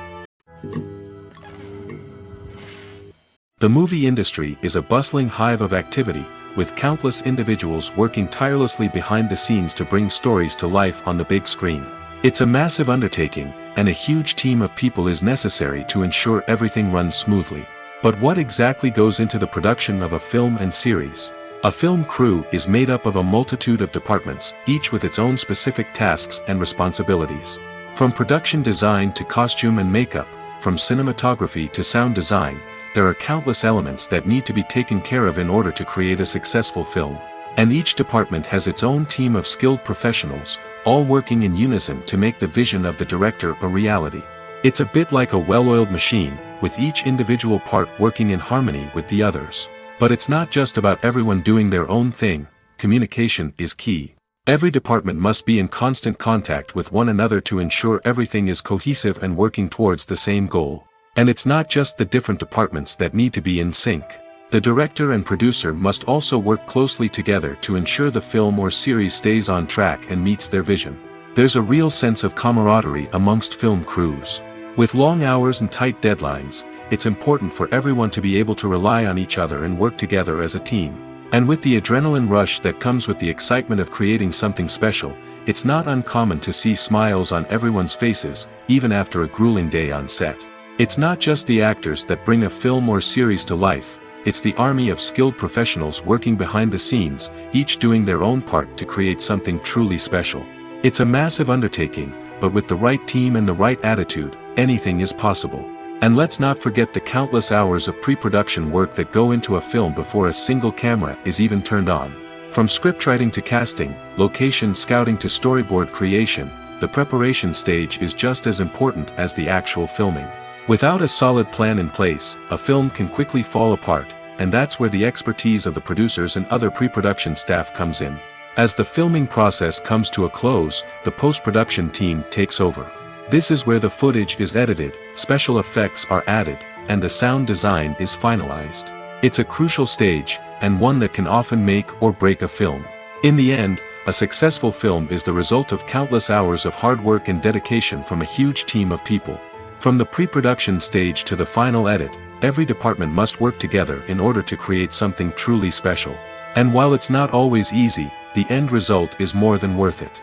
The movie industry is a bustling hive of activity, with countless individuals working tirelessly behind the scenes to bring stories to life on the big screen. It's a massive undertaking, and a huge team of people is necessary to ensure everything runs smoothly. But what exactly goes into the production of a film and series? A film crew is made up of a multitude of departments, each with its own specific tasks and responsibilities. From production design to costume and makeup, from cinematography to sound design, there are countless elements that need to be taken care of in order to create a successful film. And each department has its own team of skilled professionals, all working in unison to make the vision of the director a reality. It's a bit like a well-oiled machine, with each individual part working in harmony with the others. But it's not just about everyone doing their own thing. Communication is key. Every department must be in constant contact with one another to ensure everything is cohesive and working towards the same goal. And it's not just the different departments that need to be in sync. The director and producer must also work closely together to ensure the film or series stays on track and meets their vision. There's a real sense of camaraderie amongst film crews. With long hours and tight deadlines, it's important for everyone to be able to rely on each other and work together as a team. And with the adrenaline rush that comes with the excitement of creating something special, it's not uncommon to see smiles on everyone's faces, even after a grueling day on set. It's not just the actors that bring a film or series to life, it's the army of skilled professionals working behind the scenes, each doing their own part to create something truly special. It's a massive undertaking, but with the right team and the right attitude, anything is possible. And let's not forget the countless hours of pre-production work that go into a film before a single camera is even turned on. From scriptwriting to casting, location scouting to storyboard creation, the preparation stage is just as important as the actual filming. Without a solid plan in place, a film can quickly fall apart, and that's where the expertise of the producers and other pre-production staff comes in. As the filming process comes to a close, the post-production team takes over. This is where the footage is edited, special effects are added, and the sound design is finalized. It's a crucial stage, and one that can often make or break a film. In the end, a successful film is the result of countless hours of hard work and dedication from a huge team of people. From the pre-production stage to the final edit, every department must work together in order to create something truly special. And while it's not always easy, the end result is more than worth it.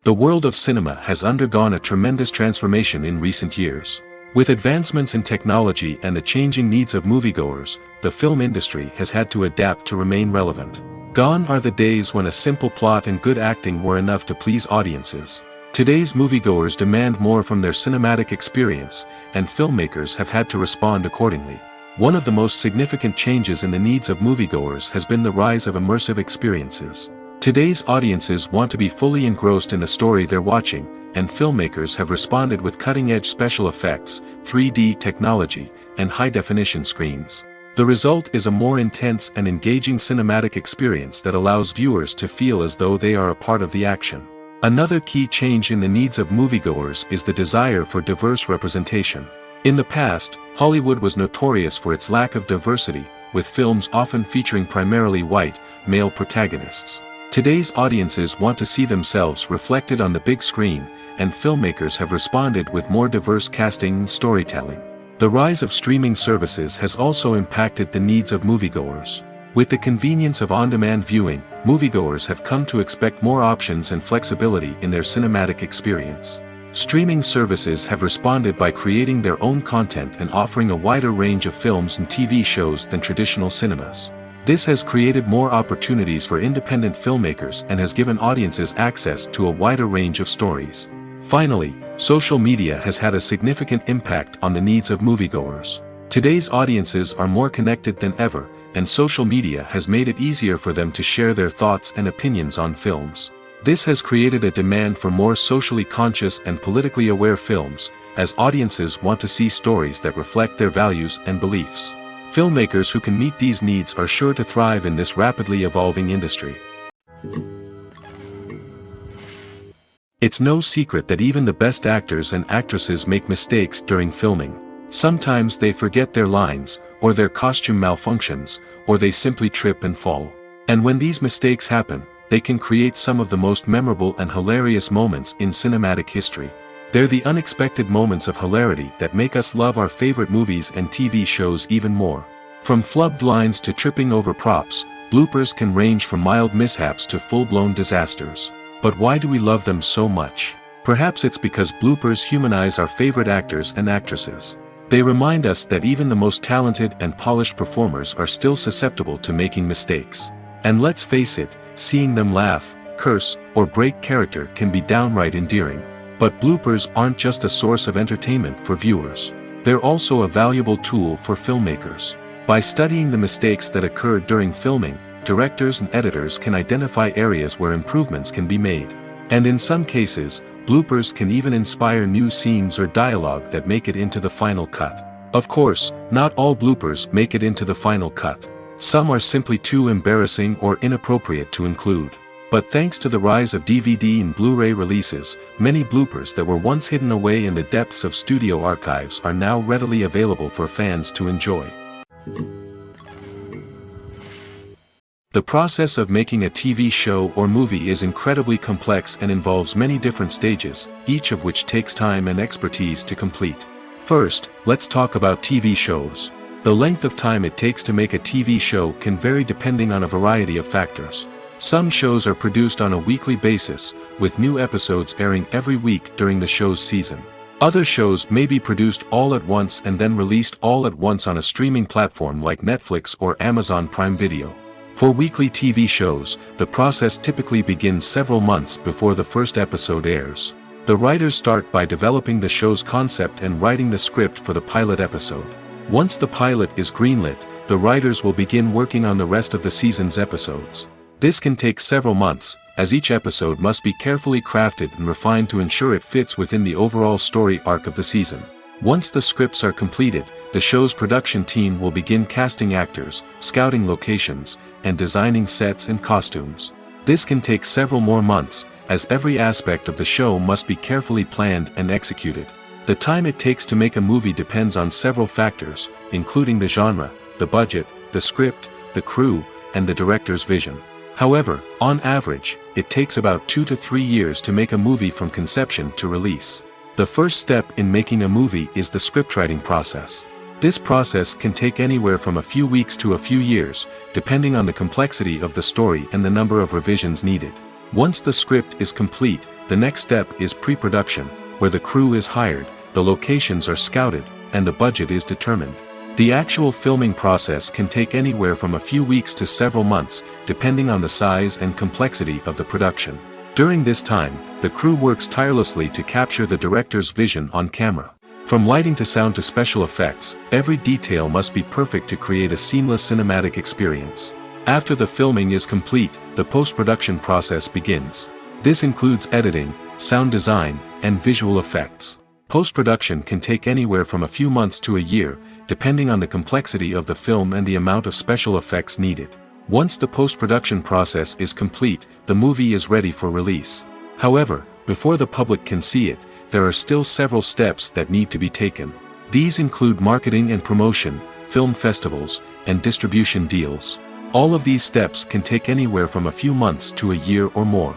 The world of cinema has undergone a tremendous transformation in recent years. With advancements in technology and the changing needs of moviegoers, the film industry has had to adapt to remain relevant. Gone are the days when a simple plot and good acting were enough to please audiences. Today's moviegoers demand more from their cinematic experience, and filmmakers have had to respond accordingly. One of the most significant changes in the needs of moviegoers has been the rise of immersive experiences. Today's audiences want to be fully engrossed in the story they're watching, and filmmakers have responded with cutting-edge special effects, 3D technology, and high-definition screens. The result is a more intense and engaging cinematic experience that allows viewers to feel as though they are a part of the action. Another key change in the needs of moviegoers is the desire for diverse representation. In the past, Hollywood was notorious for its lack of diversity, with films often featuring primarily white, male protagonists. Today's audiences want to see themselves reflected on the big screen, and filmmakers have responded with more diverse casting and storytelling. The rise of streaming services has also impacted the needs of moviegoers. With the convenience of on-demand viewing, moviegoers have come to expect more options and flexibility in their cinematic experience. Streaming services have responded by creating their own content and offering a wider range of films and TV shows than traditional cinemas. This has created more opportunities for independent filmmakers and has given audiences access to a wider range of stories. Finally, social media has had a significant impact on the needs of moviegoers. Today's audiences are more connected than ever, and social media has made it easier for them to share their thoughts and opinions on films. This has created a demand for more socially conscious and politically aware films, as audiences want to see stories that reflect their values and beliefs. Filmmakers who can meet these needs are sure to thrive in this rapidly evolving industry. It's no secret that even the best actors and actresses make mistakes during filming. Sometimes they forget their lines, or their costume malfunctions, or they simply trip and fall. And when these mistakes happen, they can create some of the most memorable and hilarious moments in cinematic history. They're the unexpected moments of hilarity that make us love our favorite movies and TV shows even more. From flubbed lines to tripping over props, bloopers can range from mild mishaps to full-blown disasters. But why do we love them so much? Perhaps it's because bloopers humanize our favorite actors and actresses. They remind us that even the most talented and polished performers are still susceptible to making mistakes. And let's face it, seeing them laugh, curse, or break character can be downright endearing. But bloopers aren't just a source of entertainment for viewers. They're also a valuable tool for filmmakers. By studying the mistakes that occurred during filming, directors and editors can identify areas where improvements can be made. And in some cases, bloopers can even inspire new scenes or dialogue that make it into the final cut. Of course, not all bloopers make it into the final cut. Some are simply too embarrassing or inappropriate to include. But thanks to the rise of DVD and Blu-ray releases, many bloopers that were once hidden away in the depths of studio archives are now readily available for fans to enjoy. The process of making a TV show or movie is incredibly complex and involves many different stages, each of which takes time and expertise to complete. First, let's talk about TV shows. The length of time it takes to make a TV show can vary depending on a variety of factors. Some shows are produced on a weekly basis, with new episodes airing every week during the show's season. Other shows may be produced all at once and then released all at once on a streaming platform like Netflix or Amazon Prime Video. For weekly TV shows, the process typically begins several months before the first episode airs. The writers start by developing the show's concept and writing the script for the pilot episode. Once the pilot is greenlit, the writers will begin working on the rest of the season's episodes. This can take several months, as each episode must be carefully crafted and refined to ensure it fits within the overall story arc of the season. Once the scripts are completed, the show's production team will begin casting actors, scouting locations, and designing sets and costumes. This can take several more months, as every aspect of the show must be carefully planned and executed. The time it takes to make a movie depends on several factors, including the genre, the budget, the script, the crew, and the director's vision. However, on average, it takes about 2 to 3 years to make a movie from conception to release. The first step in making a movie is the scriptwriting process. This process can take anywhere from a few weeks to a few years, depending on the complexity of the story and the number of revisions needed. Once the script is complete, the next step is pre-production, where the crew is hired, the locations are scouted, and the budget is determined. The actual filming process can take anywhere from a few weeks to several months, depending on the size and complexity of the production. During this time, the crew works tirelessly to capture the director's vision on camera. From lighting to sound to special effects, every detail must be perfect to create a seamless cinematic experience. After the filming is complete, the post-production process begins. This includes editing, sound design, and visual effects. Post-production can take anywhere from a few months to a year, depending on the complexity of the film and the amount of special effects needed. Once the post-production process is complete, the movie is ready for release. However, before the public can see it, there are still several steps that need to be taken. These include marketing and promotion, film festivals, and distribution deals. All of these steps can take anywhere from a few months to a year or more.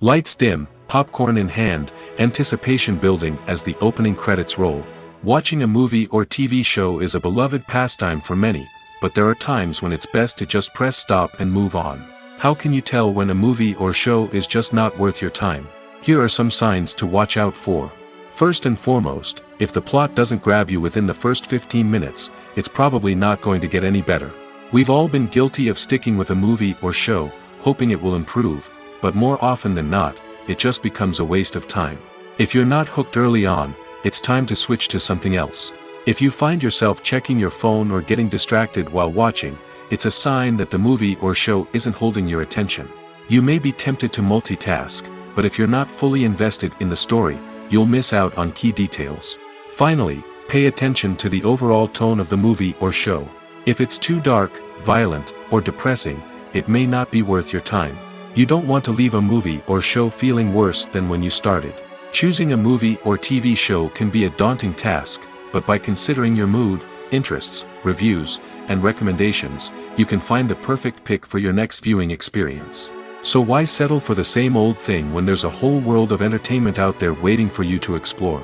Lights dim, popcorn in hand, anticipation building as the opening credits roll. Watching a movie or TV show is a beloved pastime for many, but there are times when it's best to just press stop and move on. How can you tell when a movie or show is just not worth your time? Here are some signs to watch out for. First and foremost, if the plot doesn't grab you within the first 15 minutes, it's probably not going to get any better. We've all been guilty of sticking with a movie or show, hoping it will improve, but more often than not, it just becomes a waste of time. If you're not hooked early on, it's time to switch to something else. If you find yourself checking your phone or getting distracted while watching, it's a sign that the movie or show isn't holding your attention. You may be tempted to multitask, but if you're not fully invested in the story, you'll miss out on key details. Finally, pay attention to the overall tone of the movie or show. If it's too dark, violent, or depressing, it may not be worth your time. You don't want to leave a movie or show feeling worse than when you started. Choosing a movie or TV show can be a daunting task, but by considering your mood, interests, reviews, and recommendations, you can find the perfect pick for your next viewing experience. So why settle for the same old thing when there's a whole world of entertainment out there waiting for you to explore?